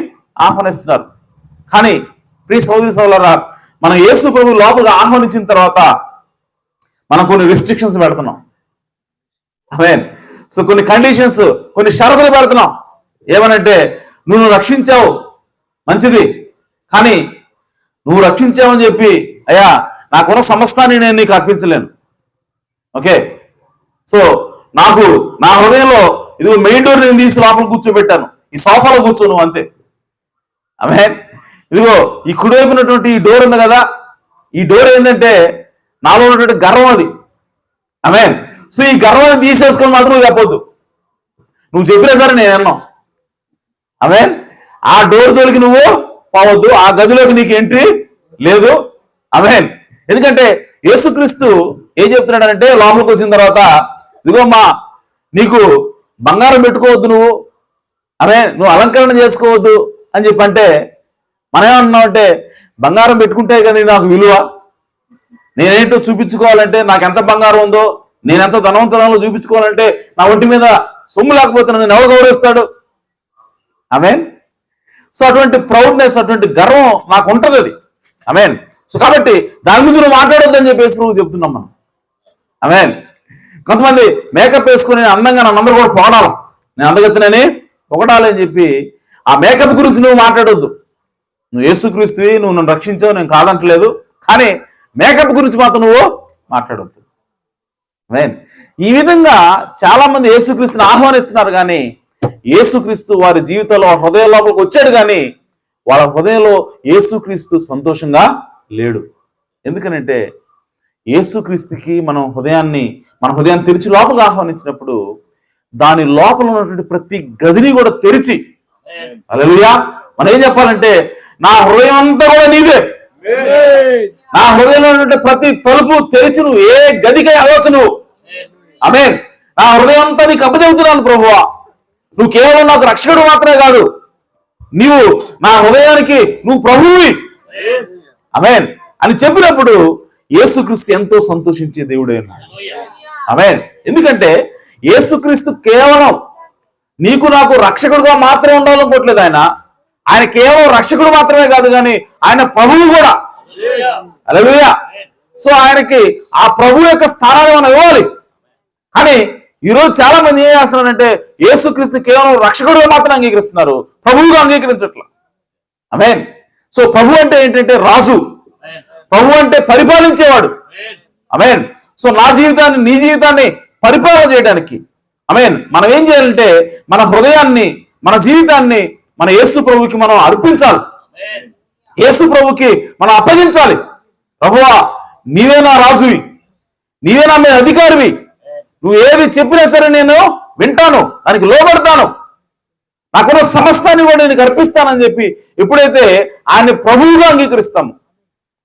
ఆహ్వానిస్తున్నారు. కానీ ప్రియ సోదరి సోదరులారా, మనం యేసు ప్రభు లోపలికి ఆహ్వానించిన తర్వాత మనం కొన్ని రిస్ట్రిక్షన్స్ పెడుతున్నాం. ఆమేన్. సో కొన్ని కండిషన్స్, కొన్ని షరతులు పెడుతున్నాం. ఏమనంటే నువ్వు రక్షించావు మంచిది, కానీ నువ్వు రక్షించావని చెప్పి అయ్యా నాకున్న సమస్తాన్ని నేను నీకు అర్పించలేను. ఓకే, సో నాకు నా హృదయంలో ఇది మెయిన్ డోర్ నేను తీసి లోపల కూర్చోబెట్టాను, ఈ సోఫాలో కూర్చో నువ్వు అంతే. ఆమేన్. ఇదిగో ఈ కుడివైపునటువంటి ఈ డోర్ ఉంది కదా, ఈ డోర్ ఏంటంటే నాలో ఉన్నటువంటి గర్వం అది. ఆమేన్. సో ఈ గర్వాన్ని తీసేసుకొని మాత్రం నువ్వు చెప్పొద్దు, నువ్వు చెప్పినా సరే నేను అన్నాం. ఆమేన్. ఆ డోర్ జోలికి నువ్వు పోవద్దు, ఆ గదిలోకి నీకు ఎంట్రీ లేదు. ఆమేన్. ఎందుకంటే యేసుక్రీస్తు ఏం చెప్తున్నాడంటే లోపలికి వచ్చిన తర్వాత, ఇదిగో మా నీకు బంగారం పెట్టుకోవద్దు, నువ్వు నువ్వు అలంకరణ చేసుకోవద్దు అని చెప్పంటే మనం ఏమంటున్నామంటే బంగారం పెట్టుకుంటే కదా నాకు విలువ, నేనేంటో చూపించుకోవాలంటే నాకు ఎంత బంగారం ఉందో, నేను ఎంత ధనవంతరంలో చూపించుకోవాలంటే నా ఒంటి మీద సొమ్ము లేకపోతే నన్ను ఎవరు గౌరవిస్తాడు? ఆమేన్. సో అటువంటి ప్రౌడ్నెస్, అటువంటి గర్వం నాకు ఉంటుంది అది. ఆమేన్. సో కాబట్టి దాని గురించి నువ్వు మాట్లాడొద్దని చెప్పేసి నువ్వు చెప్తున్నాం మనం. ఆమేన్. కొంతమంది మేకప్ వేసుకుని అందంగా నన్ను కూడా పొగడాలి, నేను అందగెత్తనని పొగడాలి అని చెప్పి ఆ మేకప్ గురించి నువ్వు మాట్లాడొద్దు. నువ్వు యేసుక్రీస్తువి, నువ్వు నన్ను రక్షించావు, నేను కాదంటలేదు, కానీ మేకప్ గురించి మాత్రం నువ్వు మాట్లాడొద్దు. ఆమేన్. ఈ విధంగా చాలా మంది యేసుక్రీస్తుని ఆహ్వానిస్తున్నారు, కానీ యేసుక్రీస్తు వారి జీవితంలో హృదయ లోపలికి వచ్చాడు, కానీ వాళ్ళ హృదయంలో యేసుక్రీస్తు సంతోషంగా లేడు. ఎందుకనంటే యేసుక్రీస్తుకి మన హృదయాన్ని తెరిచి లోపలికి ఆహ్వానించినప్పుడు దాని లోపల ఉన్నటువంటి ప్రతి గదిని కూడా తెరిచి, హల్లెలూయా, మనం ఏం చెప్పాలంటే నా హృదయం అంతా కూడా నీదే, నా హృదయంలో ఉన్నటువంటి ప్రతి తలుపు తెరిచి నువ్వు ఏ గదికై అవ్వచ్చు నువ్వు. ఆమేన్. నా హృదయం అంతా నీకు అప్పచెబుతున్నాను ప్రభువా, నువ్వు కేవలం నాకు రక్షకుడు మాత్రమే కాదు, నీవు నా హృదయానికి నువ్వు ప్రభువువి. ఆమేన్ అని చెప్పినప్పుడు యేసుక్రీస్తు ఎంతో సంతోషించే దేవుడే ఉన్నాడు. ఆమేన్. ఎందుకంటే యేసుక్రీస్తు కేవలం నీకు నాకు రక్షకుడుగా మాత్రమే ఉండాలనుకోవట్లేదు. ఆయన కేవలం రక్షకుడు మాత్రమే కాదు, కానీ ఆయన ప్రభువు కూడా. హల్లెలూయా. సో ఆయనకి ఆ ప్రభు యొక్క స్థానాన్ని మనం ఇవ్వాలి. కానీ ఈరోజు చాలా మంది ఏం చేస్తున్నారంటే యేసుక్రీస్తు కేవలం రక్షకుడుగా మాత్రం అంగీకరిస్తున్నారు, ప్రభువుగా అంగీకరించట్ల. ఆమేన్. సో ప్రభు అంటే ఏంటంటే రాజు, ప్రభు అంటే పరిపాలించేవాడు. ఆమేన్. సో నా జీవితాన్ని, నీ జీవితాన్ని పరిపాలన చేయడానికి ఆమేన్. మనం ఏం చేయాలంటే మన హృదయాన్ని, మన జీవితాన్ని మన యేసు ప్రభువుకి మనం అర్పించాలి. యేసు ప్రభువుకి మనం అప్పగించాలి. ప్రభువా, నీవే నా రాజువి, నీవే నా మీద అధికారివి, నువ్వు ఏది చెప్పినా సరే నేను వింటాను, దానికి లోబడతాను, నాకున్న సమస్తాన్ని కూడా నేను అర్పిస్తానని చెప్పి ఎప్పుడైతే ఆయన్ని ప్రభువుగా అంగీకరిస్తామో,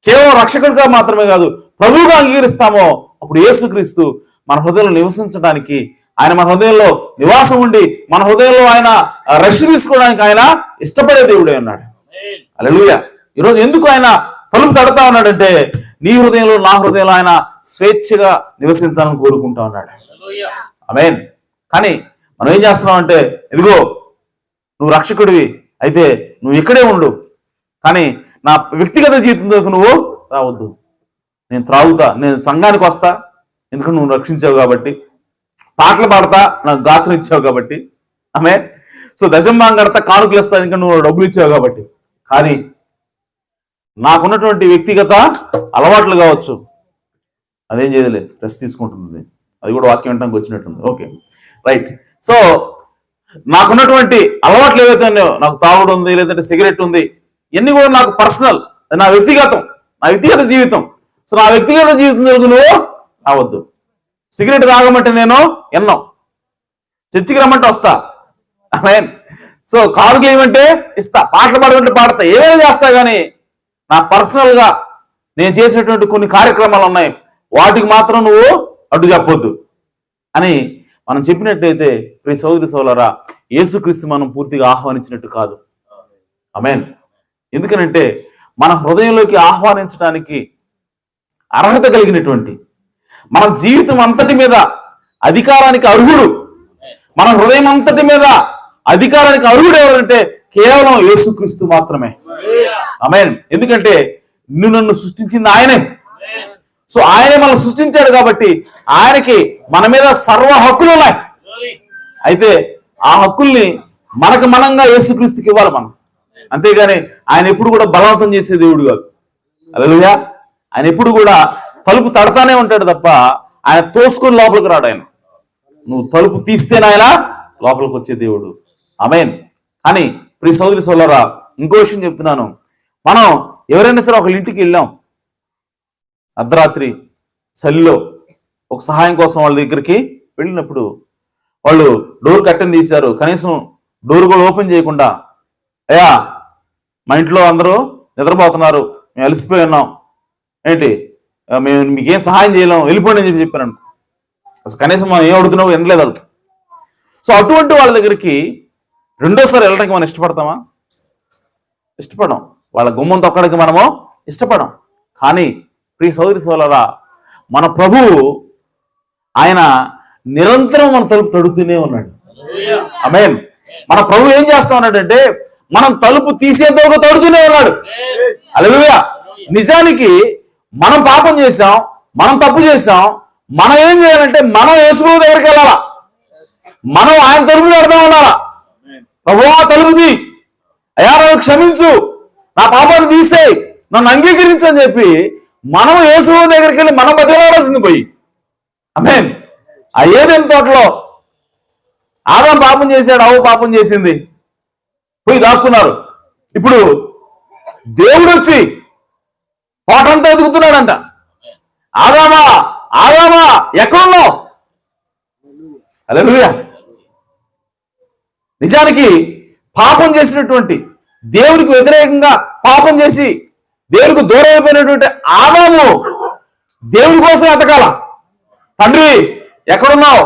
కేవలం రక్షకుడిగా మాత్రమే కాదు ప్రభువుగా అంగీకరిస్తామో, అప్పుడు యేసుక్రీస్తు మన హృదయంలో నివసించడానికి, ఆయన మన హృదయంలో నివాసం ఉండి మన హృదయంలో ఆయన రెస్ట్ తీసుకోవడానికి ఆయన ఇష్టపడే దేవుడే ఉన్నాడు. హల్లెలూయా. ఈరోజు ఎందుకు ఆయన తలుపు తడతా ఉన్నాడంటే, నీ హృదయంలో నా హృదయంలో ఆయన స్వేచ్ఛగా నివసించాలని కోరుకుంటా ఉన్నాడు. ఆమేన్. కానీ మనం ఏం చేస్తున్నాం అంటే, ఇదిగో నువ్వు రక్షకుడివి అయితే నువ్వు ఇక్కడే ఉండు, కానీ నా వ్యక్తిగత జీవితంలోకి నువ్వు రావద్దు. నేను త్రాగుతా, నేను సంఘానికి వస్తా ఎందుకంటే నువ్వు రక్షించావు కాబట్టి, పాటలు పాడతా నాకు గాత్రం ఇచ్చావు కాబట్టి, ఆమేన్. సో దశంభాగం కడతా, కానుకలు ఇస్తా ఎందుకంటే నువ్వు డబ్బులు ఇచ్చావు కాబట్టి. కానీ నాకున్నటువంటి వ్యక్తిగత అలవాట్లు కావచ్చు, అదేం చేయదులే, రెస్ట్ తీసుకుంటుంది, అది కూడా వాక్యం వినడానికి వచ్చినట్టుంది. Okay, right. సో నాకున్నటువంటి అలవాట్లు ఏవైతే ఉన్నాయో, నాకు తాగుడు ఉంది, లేదంటే సిగరెట్ ఉంది, ఇవన్నీ కూడా నాకు పర్సనల్, నా వ్యక్తిగత జీవితం. సో నా వ్యక్తిగత జీవితం తెలుగు నువ్వు రావద్దు. సిగరెట్ తాగమంటే నేను ఎన్నో, చర్చికి రమ్మంటే వస్తా, ఆమేన్. సో కానుకలు ఏమంటే ఇస్తా, పాటలు పాడమంటే పాడతా, ఏమైనా చేస్తా, కానీ నా పర్సనల్ గా నేను చేసేటువంటి కొన్ని కార్యక్రమాలు ఉన్నాయి, వాటికి మాత్రం నువ్వు అడ్డు చెప్పొద్దు అని మనం చెప్పినట్టయితే, ప్రియ సహోదరి సహోదరులారా, యేసుక్రీస్తు మనం పూర్తిగా ఆహ్వానించినట్టు కాదు. ఆమేన్. ఎందుకనంటే మన హృదయంలోకి ఆహ్వానించడానికి అర్హత కలిగినటువంటి, మన జీవితం అంతటి మీద అధికారానికి అర్హుడు, మన హృదయం అంతటి మీద అధికారానికి అర్హుడు ఎవరంటే కేవలం యేసుక్రీస్తు మాత్రమే. ఆమేన్. ఎందుకంటే నన్ను సృష్టించింది ఆయనే. సో ఆయనే మనల్ని సృష్టించాడు కాబట్టి ఆయనకి మన మీద సర్వ హక్కులు ఉన్నాయి. అయితే ఆ హక్కుల్ని మనకు మనంగా యేసుక్రీస్తుకి ఇవ్వాలి మనం, అంతేగాని ఆయన ఎప్పుడు కూడా బలవంతం చేసే దేవుడు కాదు. హల్లెలూయా. ఆయన ఎప్పుడు కూడా తలుపు తడతానే ఉంటాడు తప్ప ఆయన తోసుకొని లోపలికి రాడు. ఆయన నువ్వు తలుపు తీస్తేనే ఆయన లోపలికి వచ్చే దేవుడు. ఆమేన్. కానీ ప్రియ సహోదరి సహోదరులారా, ఇంకో విషయం చెప్తున్నాను. మనం ఎవరైనా సరే ఒకళ్ళ ఇంటికి వెళ్ళాం, అర్ధరాత్రి చలిలో ఒక సహాయం కోసం వాళ్ళ దగ్గరికి వెళ్ళినప్పుడు వాళ్ళు డోర్ కట్టని తీశారు, కనీసం డోర్ కూడా ఓపెన్ చేయకుండా, అయ్యా మా ఇంట్లో అందరూ నిద్రపోతున్నారు, మేము అలసిపోయి ఉన్నాం, ఏంటి మేము మీకేం సహాయం చేయలేం, వెళ్ళిపోండి అని చెప్పాను. అసలు కనీసం మనం ఏం అడుగుతున్నావు వినలేదు వాళ్ళు. సో అటువంటి వాళ్ళ దగ్గరికి రెండోసారి వెళ్ళడానికి మనం ఇష్టపడతామా? ఇష్టపడం. వాళ్ళ గుమ్మం తొక్కడానికి మనము ఇష్టపడం. కానీ ప్రియ సహోదరి సహోదరులారా, మన ప్రభువు ఆయన నిరంతరం మన తలుపు తడుతూనే ఉన్నాడు. ఆమేన్. మన ప్రభు ఏం చేస్తా ఉన్నాడంటే మనం తలుపు తీసేంత వరకు తడుతూనే ఉన్నాడు. హల్లెలూయా. నిజానికి మనం పాపం చేశాం, మనం తప్పు చేశాం, మనం ఏం చేయాలంటే మనం యేసు ప్రభు దగ్గరికి వెళ్ళాలా, మనం ఆయన తలుపు తడతా ఉండాలా. ప్రభువా తలుపు తీ, అయ్యా నన్ను క్షమించు, నా పాపాన్ని తీసేయి, నన్ను అంగీకరించు అని చెప్పి మనం యేసు ప్రభు దగ్గరికి వెళ్ళి మనం బతిలాడాల్సింది పోయి. ఆమేన్. ఆ ఏదైనా తోటలో ఆదాం పాపం చేశాడు, అవ్వ పాపం చేసింది, పోయి దాక్కున్నారు. ఇప్పుడు దేవుడు వచ్చి తోటంతా ఎదుగుతున్నాడంట, ఆదామా ఆదామా ఎక్కడున్నావు? హల్లెలూయా. నిజానికి పాపం చేసినటువంటి, దేవునికి వ్యతిరేకంగా పాపం చేసి దేవునికి దూరం అయిపోయినటువంటి ఆదాము దేవుని కోసం ఎతకాల. తండ్రి ఎక్కడున్నావు,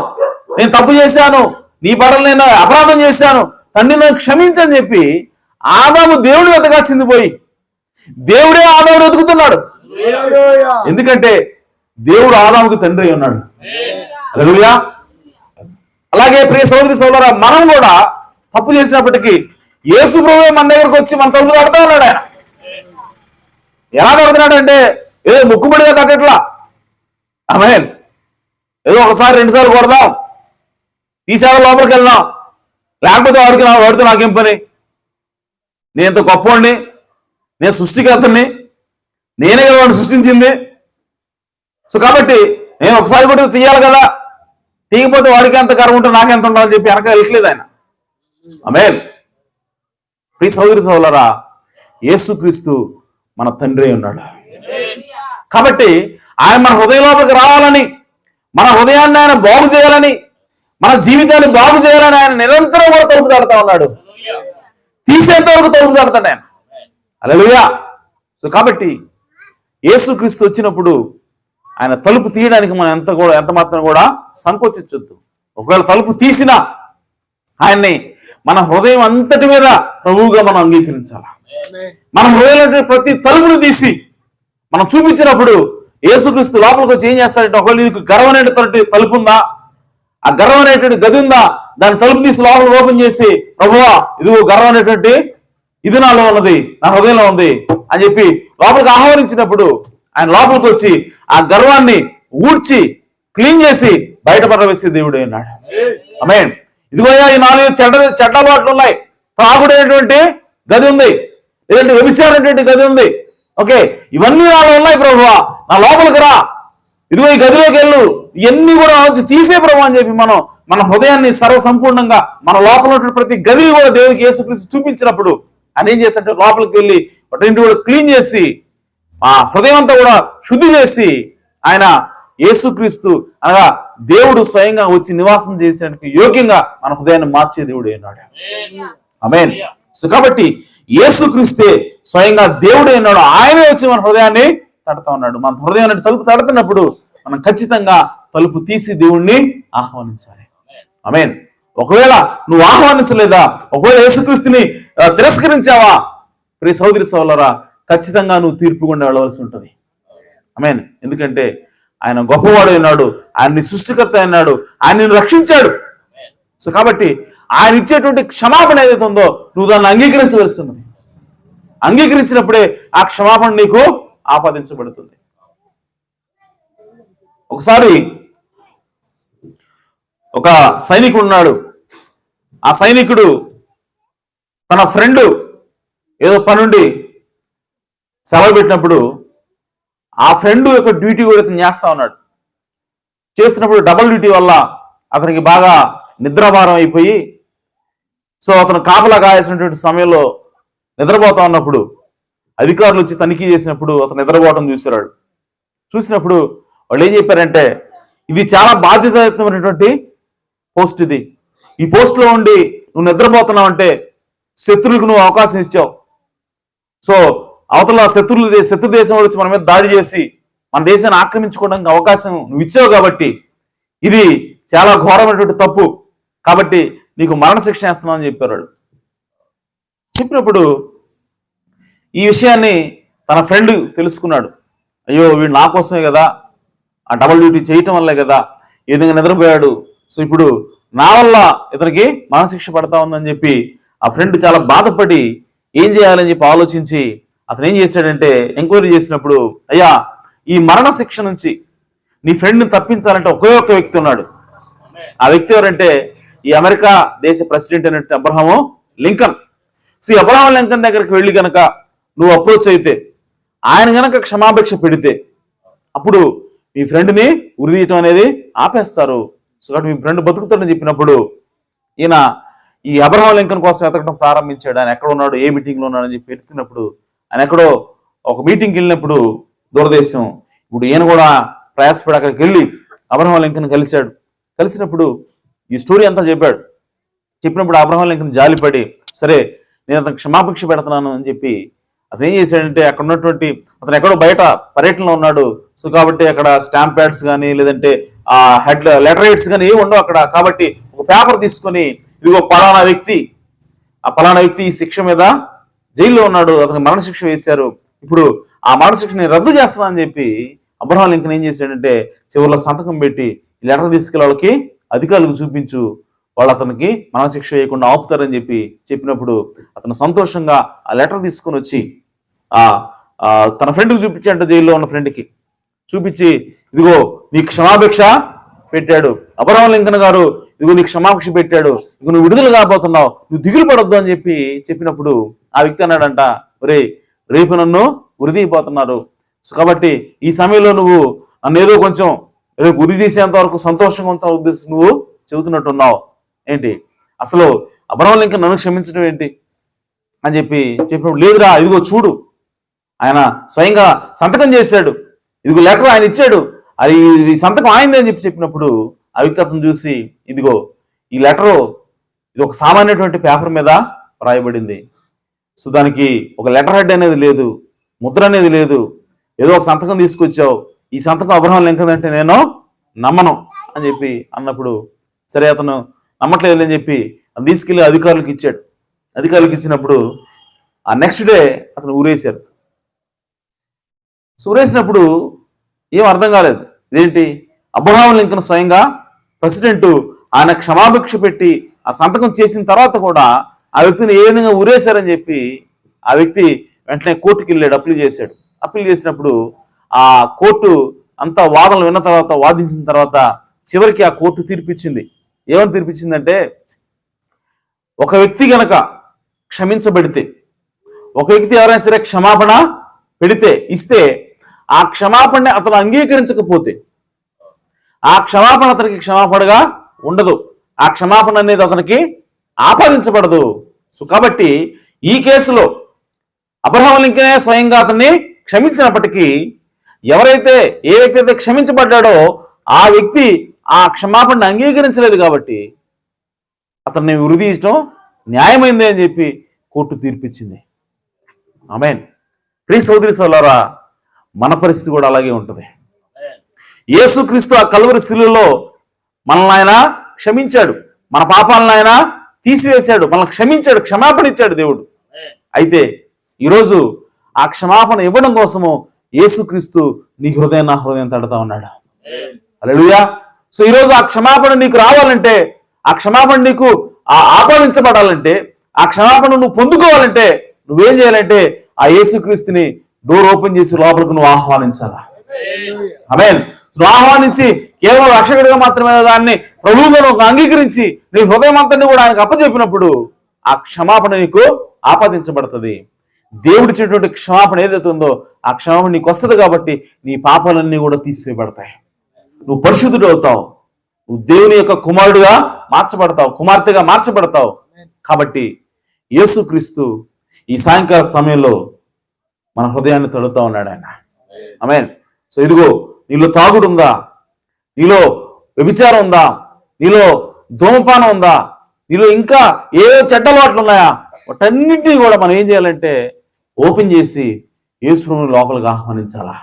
నేను తప్పు చేశాను, నీ పడలు నేను అపరాధం చేశాను, తండ్రి నన్ను క్షమించని చెప్పి ఆదాము దేవుడు వెతకాల్సింది పోయి దేవుడే ఆదాముడు వెతుకుతున్నాడు. ఎందుకంటే దేవుడు ఆదాముకు తండ్రి అయి ఉన్నాడు. హల్లెలూయా. అలాగే ప్రియ సహోదరి సహోదరులారా, మనం కూడా తప్పు చేసినప్పటికీ యేసు ప్రభువే మన దగ్గరకు వచ్చి మన తలుపు తడతా ఉన్నాడు. ఆయన ఎలా తడుతున్నాడు అంటే ఏదో ముక్కుబడిగా తగ్గట్లా. ఆమేన్. ఏదో ఒకసారి రెండుసార్లు కొడదాం, తీసాడు లోపలికి వెళ్దాం, లేకపోతే వాడితో నాకేం పని, నేను ఎంత గొప్పవాడిని, నేను సృష్టికర్తని, నేనే కదా వాడిని సృష్టించింది, సో కాబట్టి నేను ఒకసారి కూడా తీయాలి కదా తీయకపోతే వాడికి ఎంత గర్వం ఉంటే నాకెంత ఉండాలని చెప్పి వెనక వెళ్ళట్లేదు ఆయన. ఆమేన్. ప్రియ సహోదరి సహోదరులారా, యేసుక్రీస్తు మన తండ్రి ఉన్నాడు కాబట్టి ఆయన మన హృదయ లోపలికి రావాలని, మన హృదయాన్ని ఆయన బాగు చేయాలని, మన జీవితాన్ని బాగు చేయాలని ఆయన నిరంతరం కూడా తలుపు తడతా ఉన్నాడు. తీసేంత వరకు తలుపు తడతాడు ఆయన. హల్లెలూయా. సో కాబట్టి యేసుక్రీస్తు వచ్చినప్పుడు ఆయన తలుపు తీయడానికి మనం ఎంత మాత్రం కూడా సంకోచించొద్దు. ఒకవేళ తలుపు తీసినా ఆయన్ని మన హృదయం అంతటి మీద ప్రభువుగా మనం అంగీకరించాలి. మన హృదయంలో ప్రతి తలుపును తీసి మనం చూపించినప్పుడు యేసుక్రీస్తు లోపలికి వచ్చి ఏం చేస్తాడంటే, ఒకవేళ నీకు గర్వం అనేటువంటి తలుపు ఉందా, ఆ గర్వం అనేటువంటి గది ఉందా, దాని తలుపు తీసి లోపలికి ఓపెన్ చేసి, ప్రభువా ఇదిగో గర్వం అనేటువంటి ఇది నాలో ఉన్నది, నా హృదయంలో ఉంది అని చెప్పి లోపలికి ఆహ్వానించినప్పుడు ఆయన లోపలికి వచ్చి ఆ గర్వాన్ని ఊడ్చి క్లీన్ చేసి బయటపడవేసే దేవుడు అన్నాడు. ఆమేన్. ఇదిగో ఈ 4 చెడ్డ అలవాట్లు ఉన్నాయి. త్రాగుడైనటువంటి గది ఉంది, లేదంటే వ్యభిచారమైనటువంటి గది ఉంది. ఓకే, ఇవన్నీ నాలో ఉన్నాయి ప్రభువా, నా లోపలికి రా, ఇదిగో ఈ గదిలోకి వెళ్ళు, ఇవన్నీ కూడా వచ్చి తీసే ప్రభు అని చెప్పి మనం మన హృదయాన్ని సర్వసంపూర్ణంగా మన లోపల ఉన్న ప్రతి గదిని కూడా దేవుడికి యేసుక్రీస్తు చూపించినప్పుడు ఆయన ఏం చేస్తాడంటే లోపలికి వెళ్ళి వాటిని కూడా క్లీన్ చేసి ఆ హృదయం అంతా కూడా శుద్ధి చేసి ఆయన యేసుక్రీస్తు అనగా దేవుడు స్వయంగా వచ్చి నివాసం చేసేందుకు యోగ్యంగా మన హృదయాన్ని మార్చే దేవుడు అన్నాడు. ఆమేన్. సో కాబట్టి యేసుక్రీస్తే స్వయంగా దేవుడు అన్నాడు, ఆయనే వచ్చి మన హృదయాన్ని తడతా ఉన్నాడు. మన హృదయాన్ని తలుపు తడుతున్నప్పుడు మనం ఖచ్చితంగా తలుపు తీసి దేవుణ్ణి ఆహ్వానించాలి. ఆమేన్. ఒకవేళ నువ్వు ఆహ్వానించలేదా, ఒకవేళ యేసుక్రీస్తుని తిరస్కరించావా, ప్రియ సహోదరి సహోదరులారా, ఖచ్చితంగా నువ్వు తీర్పు గుండా వెళ్ళవలసి ఉంటుంది. ఆమేన్. ఎందుకంటే ఆయన గొప్పవాడు అన్నాడు, ఆయన్ని సృష్టికర్త అన్నాడు, ఆయన నిన్ను రక్షించాడు. సో కాబట్టి ఆయన ఇచ్చేటువంటి క్షమాపణ ఏదైతే ఉందో నువ్వు దాన్ని అంగీకరించవలసి ఉన్నది. అంగీకరించినప్పుడే ఆ క్షమాపణ నీకు ఆపాదించబడుతుంది. ఒకసారి ఒక సైనికుడు ఉన్నాడు. ఆ సైనికుడు తన ఫ్రెండ్ ఏదో పనుండి సెలవు పెట్టినప్పుడు ఆ ఫ్రెండ్ యొక్క డ్యూటీ కూడా అతను చేస్తా ఉన్నాడు. చేస్తున్నప్పుడు డబుల్ డ్యూటీ వల్ల అతనికి బాగా నిద్రాభారం అయిపోయి, సో అతను కాపలా కాయాల్సినటువంటి సమయంలో నిద్రపోతా ఉన్నప్పుడు అధికారులు వచ్చి తనిఖీ చేసినప్పుడు అతను నిద్రపోవటం చూసినప్పుడు వాళ్ళు ఏం చెప్పారంటే, ఇది చాలా బాధ్యతాయుతమైనటువంటి పోస్ట్, ఈ పోస్ట్లో ఉండి నువ్వు నిద్రపోతున్నావు అంటే శత్రువులకు నువ్వు అవకాశం ఇచ్చావు. సో అవతల శత్రు దేశం వచ్చి మన మీద దాడి చేసి మన దేశాన్ని ఆక్రమించుకోవడానికి అవకాశం నువ్వు ఇచ్చావు కాబట్టి ఇది చాలా ఘోరమైనటువంటి తప్పు, కాబట్టి నీకు మరణశిక్ష వేస్తున్నావు అని చెప్పారు. చెప్పినప్పుడు ఈ విషయాన్ని తన ఫ్రెండ్ తెలుసుకున్నాడు. అయ్యో వీడు నా కోసమే కదా, ఆ డబుల్ డ్యూటీ చేయటం వల్లే కదా ఈ విధంగా నిద్రపోయాడు, సో ఇప్పుడు నా వల్ల ఇతనికి మరణశిక్ష పడతా ఉందని చెప్పి ఆ ఫ్రెండ్ చాలా బాధపడి ఏం చేయాలని చెప్పి ఆలోచించి అతను ఏం చేశాడంటే ఎంక్వైరీ చేసినప్పుడు, అయ్యా ఈ మరణశిక్ష నుంచి నీ ఫ్రెండ్ని తప్పించాలంటే ఒకే ఒక్క వ్యక్తి ఉన్నాడు. ఆ వ్యక్తి ఎవరంటే ఈ అమెరికా దేశ ప్రెసిడెంట్ అయినట్టు అబ్రహాము లింకన్. సో ఈ అబ్రహాం లింకన్ దగ్గరికి వెళ్ళి కనుక నువ్వు అప్రోచ్ అయితే, ఆయన కనుక క్షమాభిక్ష పెడితే అప్పుడు మీ ఫ్రెండ్ని ఉరిదీయటం అనేది ఆపేస్తారు. సో కాబట్టి మీ ఫ్రెండ్ బతుకుతాడని చెప్పినప్పుడు ఈయన ఈ అబ్రహాం లింకన్ కోసం వెతకడం ప్రారంభించాడు. ఆయన ఎక్కడ ఉన్నాడు, ఏ మీటింగ్లో ఉన్నాడని చెప్పి వెతుకున్నప్పుడు ఆయన ఎక్కడో ఒక మీటింగ్కి వెళ్ళినప్పుడు దూరదేశం, ఇప్పుడు ఈయన కూడా ప్రయాసపడి అక్కడికి వెళ్ళి అబ్రహాం లింకన్ కలిసినప్పుడు ఈ స్టోరీ అంతా చెప్పినప్పుడు అబ్రహాం లింకన్ జాలిపడి, సరే నేను అతనికి క్షమాభిక్ష పెడుతున్నాను అని చెప్పి అతను ఏం చేశాడంటే అక్కడ ఉన్నటువంటి అతను ఎక్కడో బయట పర్యటనలో ఉన్నాడు. సో కాబట్టి అక్కడ స్టాంప్ ప్యాడ్స్ కానీ లేదంటే ఆ హెడ్ లెటర్ హెడ్స్ కానీ ఏమి ఉండవు అక్కడ. కాబట్టి ఒక పేపర్ తీసుకొని ఇదిగో పలానా వ్యక్తి ఈ శిక్ష మీద జైల్లో ఉన్నాడు, అతనికి మరణశిక్ష వేశారు, ఇప్పుడు ఆ మరణశిక్షని రద్దు చేస్తున్నానని చెప్పి అబ్రహాం లింకన్ ఏం చేశాడంటే చివరిలో సంతకం పెట్టి ఈ లెటర్ తీసుకెళ్ళి వాళ్ళకి అధికారులకు చూపించు, వాళ్ళు అతనికి మరణశిక్ష వేయకుండా ఆపుతారని చెప్పినప్పుడు అతను సంతోషంగా ఆ లెటర్ తీసుకొని వచ్చి తన ఫ్రెండ్కి చూపించాడంట, జైల్లో ఉన్న ఫ్రెండ్కి చూపించి ఇదిగో నీకు క్షమాభిక్ష పెట్టాడు అబ్రహాం లింకన్ గారు, ఇదిగో నీకు క్షమాభిక్ష పెట్టాడు, ఇక నువ్వు విడుదల కాబోతున్నావు, నువ్వు దిగులు పడొద్దు అని చెప్పినప్పుడు ఆ వ్యక్తి అన్నాడంట, ఒరే రేపు నన్ను ఉరిదీయబోతున్నారు, సో కాబట్టి ఈ సమయంలో నువ్వు నన్ను ఏదో కొంచెం రేపు ఉరి తీసేంత వరకు సంతోషంగా ఉంచాలని ఉద్దేశం నువ్వు చెబుతున్నట్టున్నావు ఏంటి? అసలు అబ్రహాం లింకన్ నన్ను క్షమించడం ఏంటి అని చెప్పినప్పుడు, లేదురా ఇదిగో చూడు, ఆయన స్వయంగా సంతకం చేశాడు, ఇదిగో లెటర్ ఆయన ఇచ్చాడు, అది ఈ సంతకం ఆయనదే అని చెప్పినప్పుడు ఆ వ్యక్తి అతను చూసి, ఇదిగో ఈ లెటరు ఇది ఒక సామాన్యటువంటి పేపర్ మీద రాయబడింది. సో దానికి ఒక లెటర్ హెడ్ అనేది లేదు, ముద్ర అనేది లేదు, ఏదో ఒక సంతకం తీసుకొచ్చావు, ఈ సంతకం అబ్రహాం లింకన్ అంటే నేను నమ్మను అని అన్నప్పుడు, సరే అతను నమ్మట్లేదు అని అది తీసుకెళ్ళి అధికారులకు ఇచ్చాడు. అధికారులకు ఇచ్చినప్పుడు ఆ నెక్స్ట్ డే అతను ఊరేశారు. సో ఊరేసినప్పుడు ఏం అర్థం కాలేదు, ఇదేంటి అబ్రహాం లింకన్ స్వయంగా ప్రెసిడెంట్ ఆయన క్షమాభిక్ష పెట్టి ఆ సంతకం చేసిన తర్వాత కూడా ఆ వ్యక్తిని ఏ విధంగా ఊరేశారని ఆ వ్యక్తి వెంటనే కోర్టుకి వెళ్ళాడు, అప్పీల్ చేశాడు. అప్పీల్ చేసినప్పుడు ఆ కోర్టు అంతా వాదనలు విన్న తర్వాత, వాదించిన తర్వాత చివరికి ఆ కోర్టు తీర్పిచ్చింది. ఏమని తీర్పిచ్చిందంటే, ఒక వ్యక్తి గనక క్షమించబడితే, ఒక వ్యక్తి ఎవరైనా సరే క్షమాపణ ఇస్తే ఆ క్షమాపణని అతను అంగీకరించకపోతే ఆ క్షమాపణ అతనికి క్షమాపణగా ఉండదు, ఆ క్షమాపణ అనేది అతనికి ఆపాదించబడదు. సో కాబట్టి ఈ కేసులో అబ్రహాం లింకనే స్వయంగా అతన్ని క్షమించినప్పటికీ ఏ వ్యక్తి అయితే క్షమించబడ్డాడో ఆ వ్యక్తి ఆ క్షమాపణని అంగీకరించలేదు కాబట్టి అతన్ని ఉరిదీయటం న్యాయమైంది అని కోర్టు తీర్పిచ్చింది. ఆమేన్. ప్రియ సోదరి సోదరులారా, మన పరిస్థితి కూడా అలాగే ఉంటుంది. యేసుక్రీస్తు ఆ కల్వరి శిలువలో మనల్ని ఆయన క్షమించాడు, మన పాపాలను ఆయన తీసివేశాడు, మనల్ని క్షమించాడు, క్షమాపణ ఇచ్చాడు దేవుడు. అయితే ఈరోజు ఆ క్షమాపణ ఇవ్వడం కోసము యేసుక్రీస్తు నీ హృదయం నా హృదయం తడతా ఉన్నాడు. హల్లెలూయా. సో ఈరోజు ఆ క్షమాపణ నీకు రావాలంటే, ఆ క్షమాపణ నీకు ఆపాదించబడాలంటే, ఆ క్షమాపణ నువ్వు పొందుకోవాలంటే నువ్వేం చేయాలంటే ఆ యేసుక్రీస్తుని డోర్ ఓపెన్ చేసి లోపలికి నువ్వు ఆహ్వానించాలా. ఆమేన్. నువ్వు ఆహ్వానించి కేవలం రక్షకుడిగా మాత్రమే దాన్ని ప్రభువుగా నువ్వు అంగీకరించి నీ హృదయం అంతని కూడా ఆయనకు అప్పచెప్పినప్పుడు ఆ క్షమాపణ నీకు ఆపాదించబడుతుంది. దేవుడి ఇచ్చినటువంటి క్షమాపణ ఏదైతే ఉందో ఆ క్షమాపణ నీకు వస్తుంది కాబట్టి నీ పాపాలన్నీ కూడా తీసివేయబడతాయి. నువ్వు పరిశుద్ధుడు అవుతావు, నువ్వు దేవుని యొక్క కుమారుడుగా మార్చబడతావు, కుమార్తెగా మార్చబడతావు. కాబట్టి యేసుక్రీస్తు ఈ సాయంకాల సమయంలో మన హృదయాన్ని తడుతూ ఉన్నాడు ఆయన. ఆమేన్. సో ఇదిగో నీలో తాగుడు ఉందా, నీలో వ్యభిచారం ఉందా, నీలో ధూమపానం ఉందా, నీలో ఇంకా ఏ చెడ్డ అలవాట్లు ఉన్నాయా, వాటన్నిటినీ కూడా మనం ఏం చేయాలంటే ఓపెన్ చేసి యేసుప్రభువుని లోపలికి ఆహ్వానించాలా.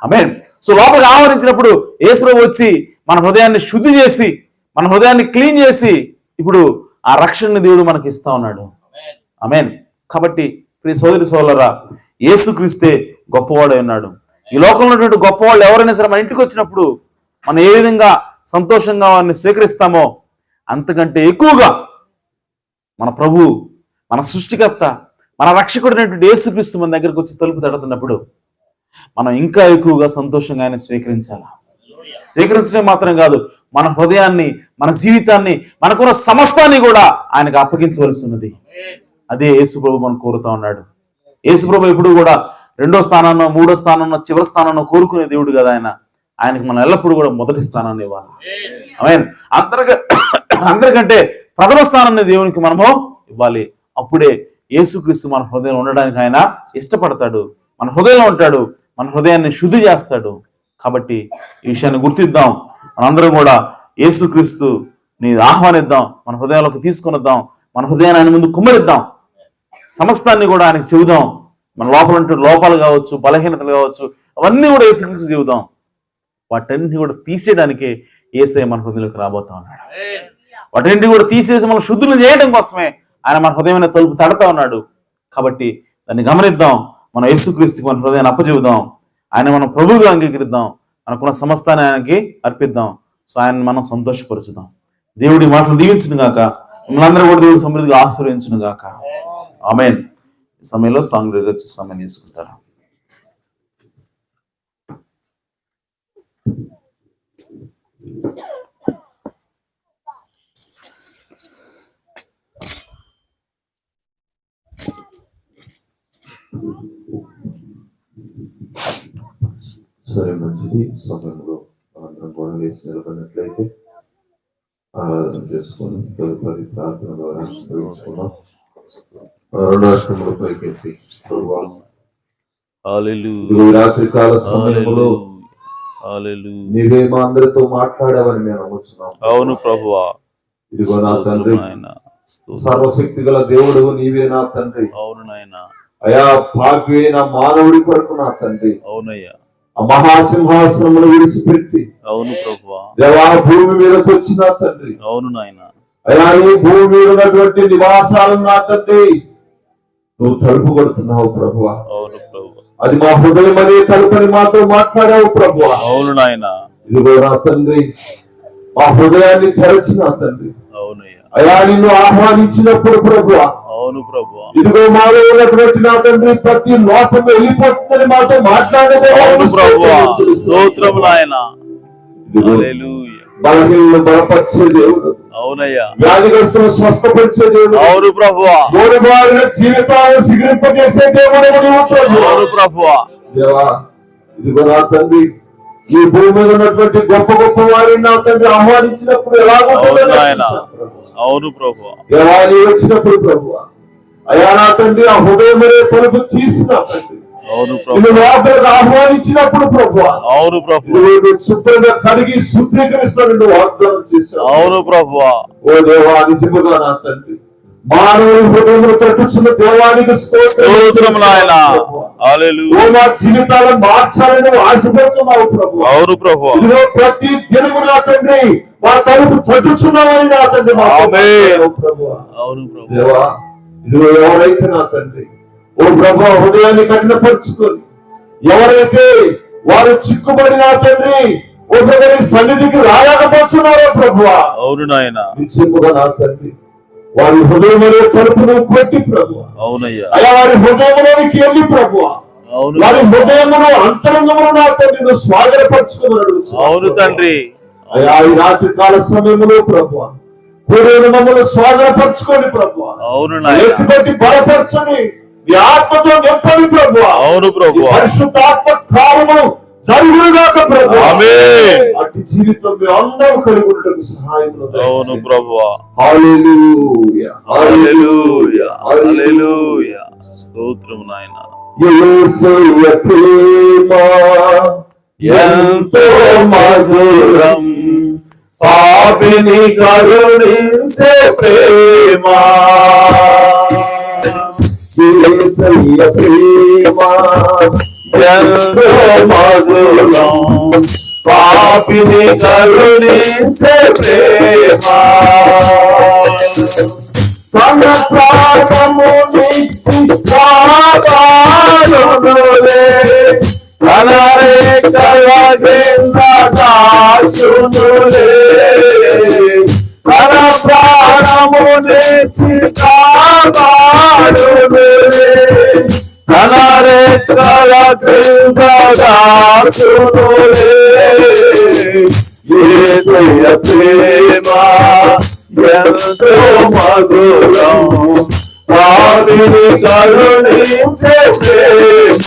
ఆమేన్. సో లోపలికి ఆహ్వానించినప్పుడు యేసుప్రభువు వచ్చి మన హృదయాన్ని శుద్ధి చేసి, మన హృదయాన్ని క్లీన్ చేసి ఇప్పుడు ఆ రక్షణని దేవుడు మనకి ఇస్తా ఉన్నాడు. ఆమేన్. కాబట్టి ప్రియ సోదరి సోదరులారా, యేసుక్రీస్తే గొప్పవాడై ఉన్నాడు. ఈ లోకంలో ఉన్నటువంటి గొప్పవాళ్ళు ఎవరైనా సరే మన ఇంటికి వచ్చినప్పుడు మనం ఏ విధంగా సంతోషంగా వారిని స్వీకరిస్తామో అంతకంటే ఎక్కువగా మన ప్రభు, మన సృష్టికర్త, మన రక్షకుడైనటువంటి యేసుక్రీస్తు మన దగ్గరకు వచ్చి తలుపు తడుతున్నప్పుడు మనం ఇంకా ఎక్కువగా సంతోషంగా ఆయన స్వీకరించాలా. స్వీకరించడం మాత్రం కాదు, మన హృదయాన్ని, మన జీవితాన్ని, మనకున్న సమస్తాన్ని కూడా ఆయనకు అప్పగించవలసి ఉన్నది. అదే యేసుప్రభు మనం కోరుతా ఉన్నాడు. యేసుప్రభు ఎప్పుడు కూడా రెండో స్థానాన్నో, మూడో స్థానంలో, చివరి స్థానంలో కోరుకునే దేవుడు కదా ఆయన. ఆయనకు మనం ఎల్లప్పుడూ కూడా మొదటి స్థానాన్ని ఇవ్వాలి. ఆమేన్. అందరికంటే ప్రథమ స్థానాన్ని దేవునికి మనము ఇవ్వాలి. అప్పుడే యేసుక్రీస్తు మన హృదయంలో ఉండడానికి ఆయన ఇష్టపడతాడు, మన హృదయంలో ఉంటాడు, మన హృదయాన్ని శుద్ధి చేస్తాడు. కాబట్టి ఈ విషయాన్ని గుర్తిద్దాం. మనందరం కూడా యేసుక్రీస్తుని ఆహ్వానిద్దాం, మన హృదయంలోకి తీసుకొని వద్దాం, మన హృదయాన్ని ఆయన ముందు కుమ్మరిద్దాం, సమస్తాన్ని కూడా ఆయనకు చెబుదాం. మన లోపల ఉంటే లోపాలు కావచ్చు, బలహీనతలు కావచ్చు, అవన్నీ కూడా యేసుక్రీస్తు చెబుదాం. వాటన్నిటిని కూడా తీసేయడానికే యేసయ్య మన హృదయంలోకి రాబోతా ఉన్నాడు. వాటన్నింటినీ కూడా తీసేసి మనం శుద్ధులు చేయడం కోసమే ఆయన మన హృదయమైన తలుపు తడతా ఉన్నాడు. కాబట్టి దాన్ని గమనిద్దాం, మనం యేసుక్రీస్తుకి మన హృదయాన్ని అప్పచెబుదాం, ఆయన మనం ప్రభువుగా అంగీకరిద్దాం, మనకున్న సమస్తాన్ని ఆయనకి అర్పిద్దాం. సో ఆయన్ని మనం సంతోషపరుచుదాం. దేవుడి మాటలు దీవించును గాక, మిమ్మల్ని అందరూ కూడా దేవుడు సమృద్ధిగా ఆశీర్వదించును గాక. ఆమేన్. ఈ సమయంలో సాంగ్ వచ్చి సమయం తీసుకుంటారు. సరే, మంచిది. సమయంలో మనందరం మనం వేసి నిలబడినట్లయితే ఆరాధన చేసుకొని తదుపరి ప్రార్థన ద్వారా తెలుసుకున్నాం. రెండు రాష్ట్రముల పైకెత్తి రాత్రి కాల సమయంలో నీవే మా అందరితో మాట్లాడావని మేము నమ్ముతున్నాం. అవును ప్రభువా. ఇదిగో నా తండ్రి, సర్వశక్తి గల దేవుడు నీవే నా తండ్రి. అవును నాయన. అయా భాగ్యే నా మానవుడి కొరకు నా తండ్రి. అవునయ్యా. ఆ మహాసింహాసనమును విడిచిపెట్టి అవును ప్రభువా దేవా భూమి మీదకి వచ్చిన తండ్రి. అవును నాయన. అయా ఈ భూమి మీద ఉన్నటువంటి నివాసాలను నా తండ్రి నువ్వు తలుపు కొడుతున్నావు ప్రభువా. అవును ప్రభువా. అది మా హృదయం అనే తలుపని మాతో మాట్లాడావు ప్రభువా. అవును నాయన. ఇదిగో నా తండ్రి మా హృదయాన్ని తెరచిన తండ్రి. అవునయ్యా. అయా నిన్ను ఆహ్వానించినప్పుడు ప్రభువా. అవును ప్రభువా. ఇదిగో మాలో ఉన్నటువంటి నా తండ్రి ప్రతి లోపం వెళ్ళిపోతుందని మాతో మాట్లాడేదే. అవును ప్రభువా. స్తోత్రం నాయన. హల్లెలూయా. బలహీనలను బలపరిచే దేవుడు. అవునయ్యా. వ్యాధిగ్రస్తులను స్వస్థపరిచే దేవుడు. అవును ప్రభువా. మూడుబారిన జీవితాలను సిగిరింపజేసే దేవుడు. అవును ప్రభువా. దేవా ఇదిగో నా తండ్రి ఈ భూమి మీద ఉన్నటువంటి గొప్ప గొప్ప వారిని నా తండ్రి ఆహ్వానించినప్పుడు ఎలాగుంటుందో. అవును ప్రభువా. దేవా నీ వచ్చినప్పుడు ప్రభువా అయా నా తండ్రి ఆ హృదయం తలుపు తీసిన తండ్రి. అవును ప్రభువా. లోపలికి ఆహ్వానించినప్పుడు ప్రభువా. అవును ప్రభువా. శుభ్రంగా కడిగి శుద్ధీకరిస్తాను వాగ్దానం చేశావు. అవును ప్రభువా. ఓ దేవా నిజముగా నా తండ్రి మానవుని హృదయంలో తట్టుచున్న దేవానికి స్తోత్రం నాయనా. హల్లెలూయా. మా జీవితాలను మార్చాలని నువ్వు ఆశపడుతున్నావు ప్రభువా. అవును ప్రభువా. ఇదిగో ప్రతి దినము నా తండ్రి మా తలుపు తట్టుచున్నావని నా తండ్రి ప్రభువా. అవును ప్రభువా. దేవా ఇదిగో ఎవరైతే నా తండ్రి ఓ ప్రభువా హృదయాన్ని కఠినపరుచుకొని ఎవరైతే వారు చిక్కుబడి నా తండ్రి ఒకరి సన్నిధికి రాలేకపోతున్నారో ప్రభువా. అవును నాయన. నిశ్చయముగా నా తండ్రి వారి హృదయంలో తలుపును కొట్టి ప్రభువా. అవునయ్యా. అలా వారి హృదయంలోనికి వెళ్ళి ప్రభువా వారి హృదయమును అంతరంగమును నా తండ్రి స్వాగతపరచుకున్నాడు. అవును తండ్రి. అయ్యా ఈ రాత్రి కాల సమయంలో ప్రభువా హృదయం మమ్మల్ని స్వాగతపరచుకోండి ప్రభువా. అవును ఎత్తిపెట్టి బలపరచని మీ ఆత్మతో నింపండి ప్రభువా. అవును ప్రభువా. పరిశుద్ధాత్మ కార్యము జరుగుగాక ప్రభువా. ఆమేన్. అట్టి జీవితం మీ అందరూ కలుగుటకు సహాయం. అవును ప్రభువా. హల్లెలూయా. హల్లెలూయా. హల్లెలూయా. స్తోత్రం నాయనా. యేసయ్య ప్రేమ ఎంతో మధురం, పాపిని కరుణించే ప్రేమ. యేసయ్య ప్రేమ ఎంతో మధురం, పాపిని కరుణించే ప్రేమ. తన ప్రాణముని కాపాడునులే, తన రెక్కల కింద దాచునులే. తన ప్రాణమునిచ్చి కాపాడునులే, తన రెక్కల కింద దాచునులే. యేసయ్య ప్రేమ ఎంతో మధురం, పాపిని కరుణించే ప్రేమ.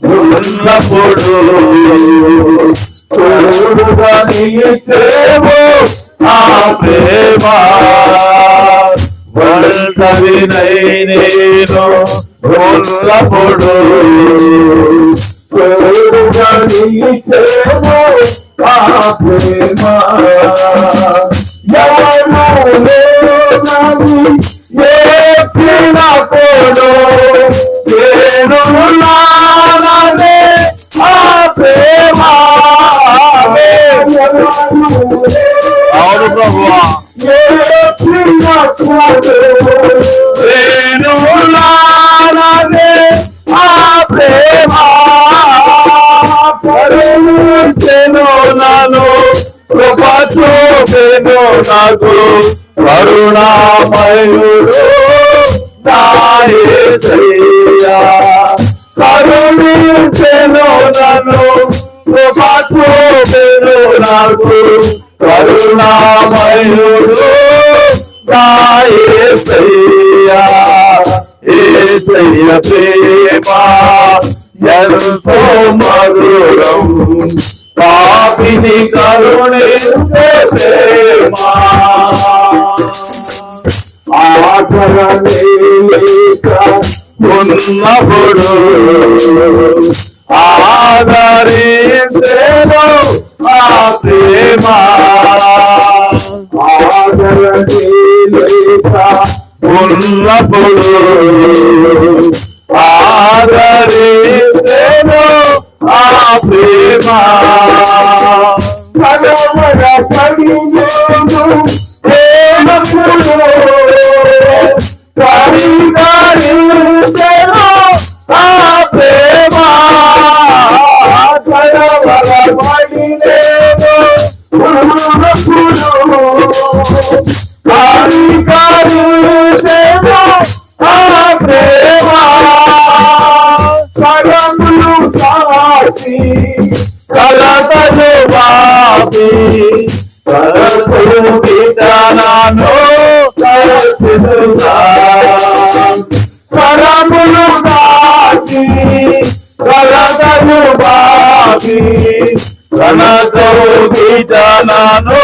ఉన్నప్పుడు తోడుగా నిలిచేమో ఆ ప్రేమ. ఒంటరినై నేను ఉన్నప్పుడు తోడుగా నిలిచేమో ఆ ప్రేమ. ఎవరు లేనని ఏడ్చినప్పుడు నేను నాననే ఆ ప్రేమ. అవును ప్రభువా. నేను నాననే ఆ ప్రేమ. కరుణించెను నన్ను, కృప చూపెను నాకు, కరుణామయుడు నా యేసయ్యా. కరుణించెను నన్ను, కృప చూపెను నాకు, కరుణామయుడు నా యేసయ్యా. యేసయ్య ప్రేమ ఎంతో మధురం, పాపిని కరుణించే ప్రేమ. ఆదరణే లేక ఉన్నప్పుడు ఆదరించేను ఆ ప్రేమ. ఆదరణే లేక ఉన్నప్పుడు ఆదరించేను ఆ ప్రేమ. కలవర పడినోడు ప్రేమకుడు కరికరించెను ఆ ప్రేమ. కలవర పడినోడు ప్రేమకుడు కరికరించెను ఆ ప్రేమ. కరములు కాచి కలతలు బాపి కరసులు విధానాను కరసులుగా. కరములు కాచి కలతలు బాపి కనసులు విధానాను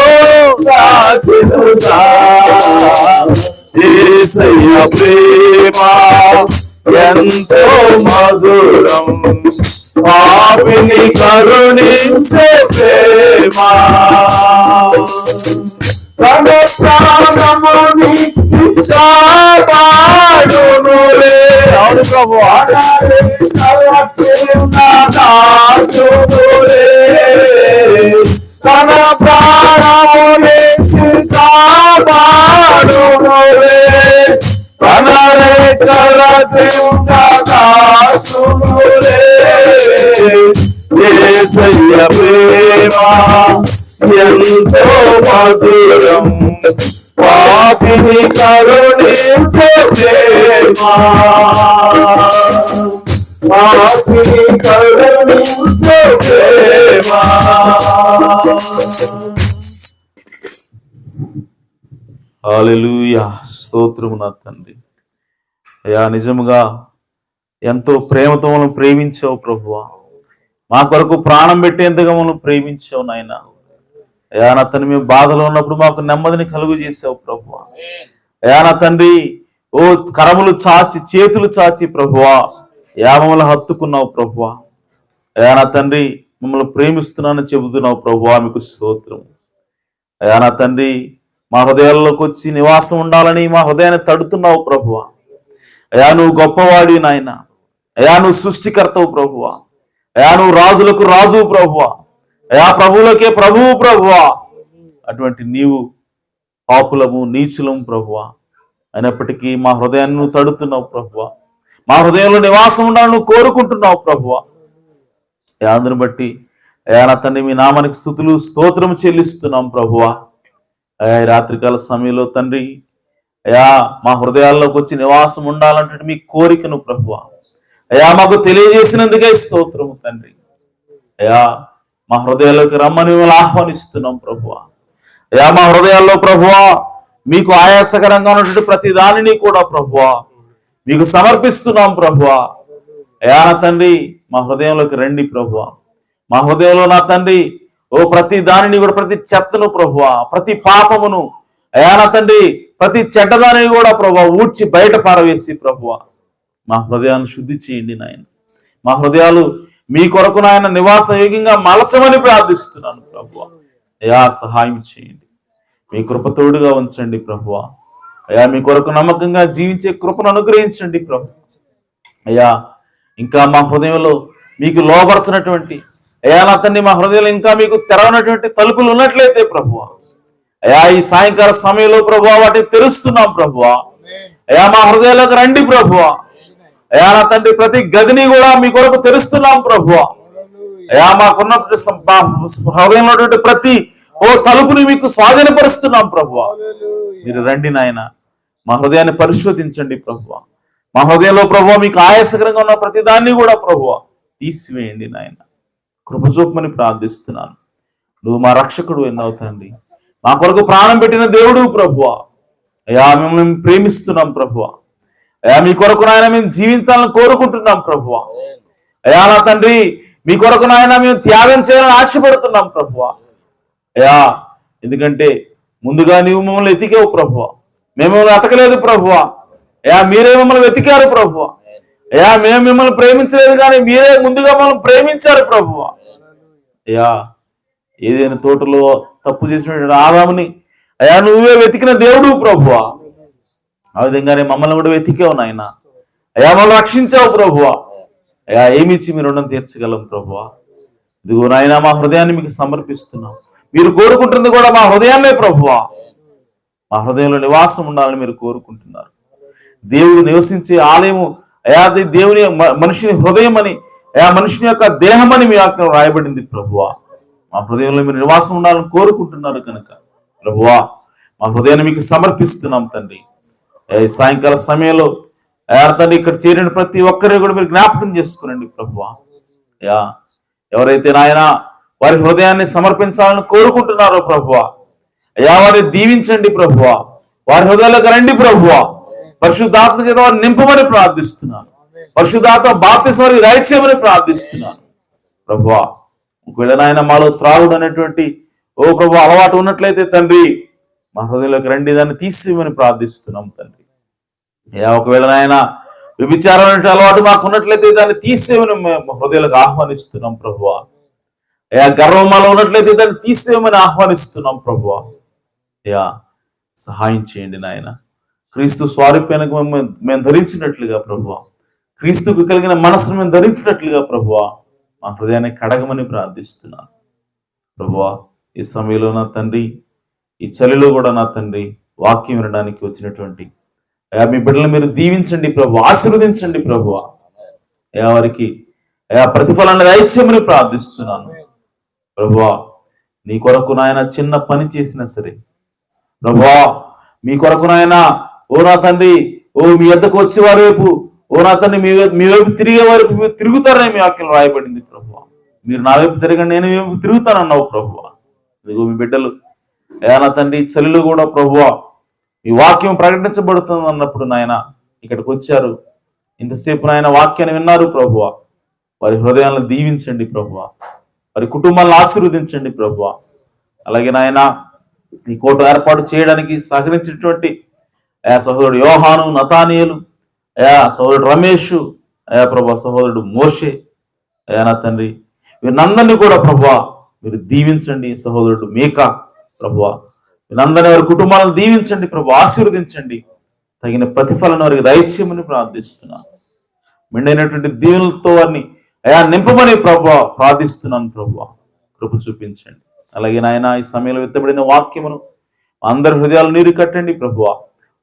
కాచిలుగా. యేసయ్య ప్రేమ ఎంతో మధురం, పాపిని కరుణించే ప్రేమ. తన ప్రాణమునిచ్చి కాపాడునులే. అవును ప్రభు, దాసునులే. తన ప్రాణమునిచ్చి కాపాడునులే. తన రేఖల దాసునులే. యేసయ్య ప్రేమ ఎంతో మధురం, పాపిని కరుణించే ప్రేమ. పాపిని కరుణించే ప్రేమ. హల్లెలూయా. స్తోత్రము నా తండ్రి. అయ్యా, నిజముగా ఎంతో ప్రేమతో మనం ప్రేమించావు ప్రభువా. మా కొరకు ప్రాణం పెట్టేంతగా మనం ప్రేమించావు నాయన. అయ్యా నా తండ్రి, మేము బాధలో ఉన్నప్పుడు మాకు నెమ్మదిని కలుగు చేసావు ప్రభువా. అయ్యా నా తండ్రి, ఓ కరములు చాచి చేతులు చాచి ప్రభువా మమ్మల్ని హత్తుకున్నావు ప్రభువా. అయ్యా నా తండ్రి, మమ్మల్ని ప్రేమిస్తున్నానని చెబుతున్నావు ప్రభువా, మీకు స్తోత్రం. అయ్యా నా తండ్రి, మా హృదయాల్లోకి వచ్చి నివాసం ఉండాలని మా హృదయాన్ని తడుతున్నావు ప్రభువా. అయ్యా నువ్వు గొప్పవాడి నాయన. అయ్యా నువ్వు సృష్టికర్తవు ప్రభువా. అయ్యా నువ్వు రాజులకు రాజు ప్రభువా. అయ్యా ప్రభువులకే ప్రభువు ప్రభువా. అటువంటి నీవు పాపులము నీచులము ప్రభువా. అయినప్పటికీ మా హృదయాన్ని నువ్వు తడుతున్నావు ప్రభువా. మా హృదయంలో నివాసం ఉండాలని నువ్వు కోరుకుంటున్నావు ప్రభువా. అయ్యా అందుని బట్టి అయ్యా నా తండ్రి, మీ నామానికి స్తుతులు స్తోత్రం చెల్లిస్తున్నాం ప్రభువా. అయ్యా ఈ రాత్రికాల సమయంలో తండ్రి, అయ్యా మా హృదయాల్లోకి వచ్చి నివాసం ఉండాలంటే మీ కోరికను ప్రభువా అయ్యా మాకు తెలియజేసినందుకే స్తోత్రము తండ్రి. అయ్యా మా హృదయాల్లోకి రమ్మని మిమ్మల్ని ఆహ్వానిస్తున్నాం ప్రభువా. అయ్యా మా హృదయాల్లో ప్రభువా మీకు ఆయాసకరంగా ఉన్నటువంటి ప్రతి దానిని కూడా ప్రభువా మీకు సమర్పిస్తున్నాం ప్రభువా. అయ్యా నా తండ్రి, మా హృదయంలోకి రండి ప్రభువా. మా హృదయంలో నా తండ్రి ఓ ప్రతి దానిని కూడా, ప్రతి చెత్తను ప్రభువా, ప్రతి పాపమును అయ్యా నా తండ్రి, ప్రతి చెడ్డదానిని కూడా ప్రభువా ఊడ్చి బయట పారవేసి ప్రభువా మా హృదయాన్ని శుద్ధి చేయండి నాయన. మా హృదయాలు మీ కొరకు నాయన నివాస యోగ్యంగా మలచమని ప్రార్థిస్తున్నాను ప్రభువా. అయ్యా సహాయం చేయండి, మీ కృప తోడుగా ఉంచండి ప్రభువా. అయ్యా మీ కొరకు నమ్మకంగా జీవించే కృపను అనుగ్రహించండి ప్రభు. అయ్యా ఇంకా మా హృదయంలో మీకు లోపరచినటువంటి అయ్యా నా తండ్రి, మా హృదయంలో ఇంకా మీకు తెరవనటువంటి తలుపులు ఉన్నట్లయితే ప్రభువా అయ్యా ఈ సాయంకాల సమయంలో ప్రభువా వాటిని తెరుస్తున్నాం ప్రభువా. అయ్యా మా హృదయాలకు రండి ప్రభువా. అయ్యా నా తండ్రి, ప్రతి గదిని కూడా మీ కొరకు తెరుస్తున్నాం ప్రభువా. అయ్యా మాకున్న హృదయంలో ప్రతి ఓ తలుపుని మీకు స్వాధీనపరుస్తున్నాం ప్రభువా. మీరు రండి నాయన, మా హృదయాన్ని పరిశోధించండి ప్రభువా. మా హృదయంలో ప్రభువా మీకు ఆయాసకరంగా ఉన్న ప్రతి దాన్ని కూడా ప్రభువా తీసివేయండి నాయన. కృపచూపమని ప్రార్థిస్తున్నాను. నువ్వు మా రక్షకుడు ఎన్నవుతండి, మా కొరకు ప్రాణం పెట్టిన దేవుడు ప్రభువా. అయ్యా మిమ్మల్ని ప్రేమిస్తున్నాం ప్రభువా. అయ్యా మీ కొరకు నాయన మేము జీవించాలని కోరుకుంటున్నాం ప్రభువా. అయ్యా నా తండ్రి మీ కొరకు నాయన మేము త్యాగం చేయాలని ఆశపడుతున్నాం ప్రభువా. అయ్యా ఎందుకంటే ముందుగా నీవు మమ్మల్ని వెతికావు ప్రభువా, మేము మిమ్మల్ని వెతకలేదు ప్రభువా. అయ్యా మీరే మమ్మల్ని వెతికారు ప్రభువా. అయ్యా మేము మిమ్మల్ని ప్రేమించలేదు కానీ మీరే ముందుగా మమ్మల్ని ప్రేమించారు ప్రభువా. అయ్యా ఏదైనా తోటలో తప్పు చేసినటువంటి ఆదాముని అయ్యా నువ్వే వెతికిన దేవుడు ప్రభువా. ఆ విధంగానే మమ్మల్ని కూడా వెతికావు నాయన. అయ్యా మమ్మల్ని రక్షించావు ప్రభువా. అయ్యా ఏమిచ్చి మీ రుణం తీర్చగలం ప్రభువా. ఇదిగో నాయన మా హృదయాన్ని మీకు సమర్పిస్తున్నాం. మీరు కోరుకుంటుంది కూడా మా హృదయాన్నే ప్రభువా. మా హృదయంలో నివాసం ఉండాలని మీరు కోరుకుంటున్నారు. దేవుడు నివసించే ఆలయము అయా దేవుని మనిషిని హృదయం అని, అయా మనిషిని యొక్క దేహం అని మీ ఆజ్ఞలో రాయబడింది ప్రభువా. మా హృదయంలో మీరు నివాసం ఉండాలని కోరుకుంటున్నారు కనుక ప్రభువా మా హృదయాన్ని మీకు సమర్పిస్తున్నాం తండ్రి. ఈ సాయంకాల సమయంలో అయా తండ్రి ఇక్కడ చేరిన ప్రతి ఒక్కరిని కూడా మీరు జ్ఞాపకం చేసుకునండి ప్రభువా. అయా ఎవరైతే నాయన వారి హృదయాన్ని సమర్పించాలని కోరుకుంటున్నారో ప్రభువా అయ్యా వారిని దీవించండి ప్రభువా. వారి హృదయాలకు రండి ప్రభువా. పరిశుద్ధాత్మ చేత వారిని నింపమని ప్రార్థిస్తున్నాను. పరిశుద్ధాత్మ బాప్తిస్మని దయచేయమని ప్రార్థిస్తున్నాను ప్రభువా. ఒకవేళ నాయన మాలో త్రాగుడు అనేటువంటి ఓ ప్రభు అలవాటు ఉన్నట్లయితే తండ్రి మా హృదయంలోకి రండి, దాన్ని తీసివేయమని ప్రార్థిస్తున్నాం తండ్రి. అయ్యా ఒకవేళ నాయన వ్యభిచారం అనే అలవాటు మాకు ఉన్నట్లయితే దాన్ని తీసేయమని మా హృదయాలకు ఆహ్వానిస్తున్నాం ప్రభువా. అయ్యా గర్వం మాలో ఉన్నట్లయితే దాన్ని తీసేయమని ఆహ్వానిస్తున్నాం ప్రభువా. అయ్యా సహాయం చేయండి నాయన. క్రీస్తు స్వారూప్యానికి మేము ధరించినట్లుగా ప్రభువా, క్రీస్తుకు కలిగిన మనసును మేము ధరించినట్లుగా ప్రభువా మా హృదయాన్ని కడగమని ప్రార్థిస్తున్నాను ప్రభువా. ఈ సమయంలో నా తండ్రి ఈ చలిలో కూడా నా తండ్రి వాక్యం వినడానికి వచ్చినటువంటి అయా మీ బిడ్డలు మీరు దీవించండి ప్రభు, ఆశీర్వదించండి ప్రభువా. అయా వారికి అయా ప్రతిఫలాన్ని దయచేయమని ప్రార్థిస్తున్నాను ప్రభువా. నీ కొరకు నాయన చిన్న పని చేసినా సరే ప్రభువా, మీ కొరకు నాయన ఓ నా తండ్రి ఓ మీ వద్దకు వచ్చే వారి వైపు ఓ నా తండ్రి మీ వైపు తిరిగే వైపు మీరు తిరుగుతారని మీ వాక్యం రాయబడింది ప్రభువా. మీరు నా వైపు తిరగండి నేను మీ వైపు తిరుగుతానన్నావు ప్రభువా. ఇదిగో మీ బిడ్డలు అయా నా తండ్రి చలిలో కూడా ప్రభువా ఈ వాక్యం ప్రకటించబడుతుంది అన్నప్పుడు నాయన ఇక్కడికి వచ్చారు. ఇంతసేపు నాయన వాక్యాన్ని విన్నారు ప్రభువా. వారి హృదయాలను దీవించండి ప్రభువా. వారి కుటుంబాలను ఆశీర్వదించండి ప్రభువా. అలాగే నాయన ఈ కోట ఏర్పాటు చేయడానికి సహకరించినటువంటి అయా సహోదరుడు యోహాను, నతానియేలు, అయా సహోదరుడు రమేష్, అయా ప్రభా సహోదరుడు మోషే, అయా నా తండ్రి వీరినందరినీ కూడా ప్రభువా మీరు దీవించండి. సహోదరుడు మీకా ప్రభువా వీరందరినీ వారి కుటుంబాలను దీవించండి ప్రభు, ఆశీర్వదించండి. తగిన ప్రతిఫలను వారికి దయచేయమని ప్రార్థిస్తున్నాను. మెండైనటువంటి దీవులతో వారిని అయా నింపమని ప్రభువా ప్రార్థిస్తున్నాను ప్రభువా. కృప చూపించండి. అలాగే నాయన ఈ సమయంలో ఎత్తబడిన వాక్యమును అందరి హృదయాలు నీరు కట్టండి ప్రభువా.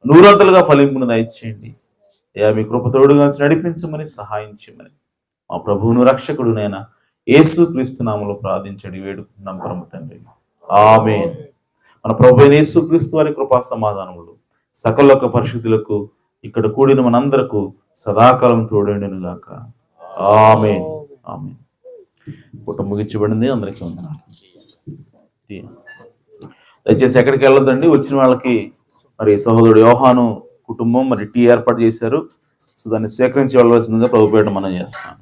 నూరంతలుగా ఫలింపును దయచేయండి. అయా మీ కృప తోడుగా నడిపించమని సహాయం చేయమని మా ప్రభువును రక్షకుడు నైనా యేసు క్రీస్తు నామములో ప్రార్థించండి వేడుకున్నాం పరమ తండ్రి, ఆమేన్. మన ప్రభు అయిన యేసు క్రీస్తు వారి కృపా సమాధానములు సకల పరిశుద్ధులకు ఇక్కడ కూడిన మనందరకు సదాకాలం తోడైండును గాక. ఆమేన్ ఆమేన్. పూట ముగించబడింది. అందరికీ వందనాలు. దయచేసి ఎక్కడికి వెళ్ళొద్దండి. వచ్చిన వాళ్ళకి మరి సహోదరుడు యోహాను కుటుంబం మరి టీ ఏర్పాటు చేశారు. సో దాన్ని స్వీకరించి వెళ్ళవలసిందిగా ప్రభుపేట మనం చేస్తాం.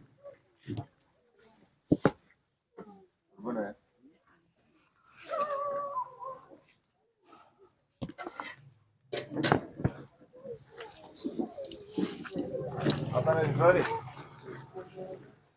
Ready?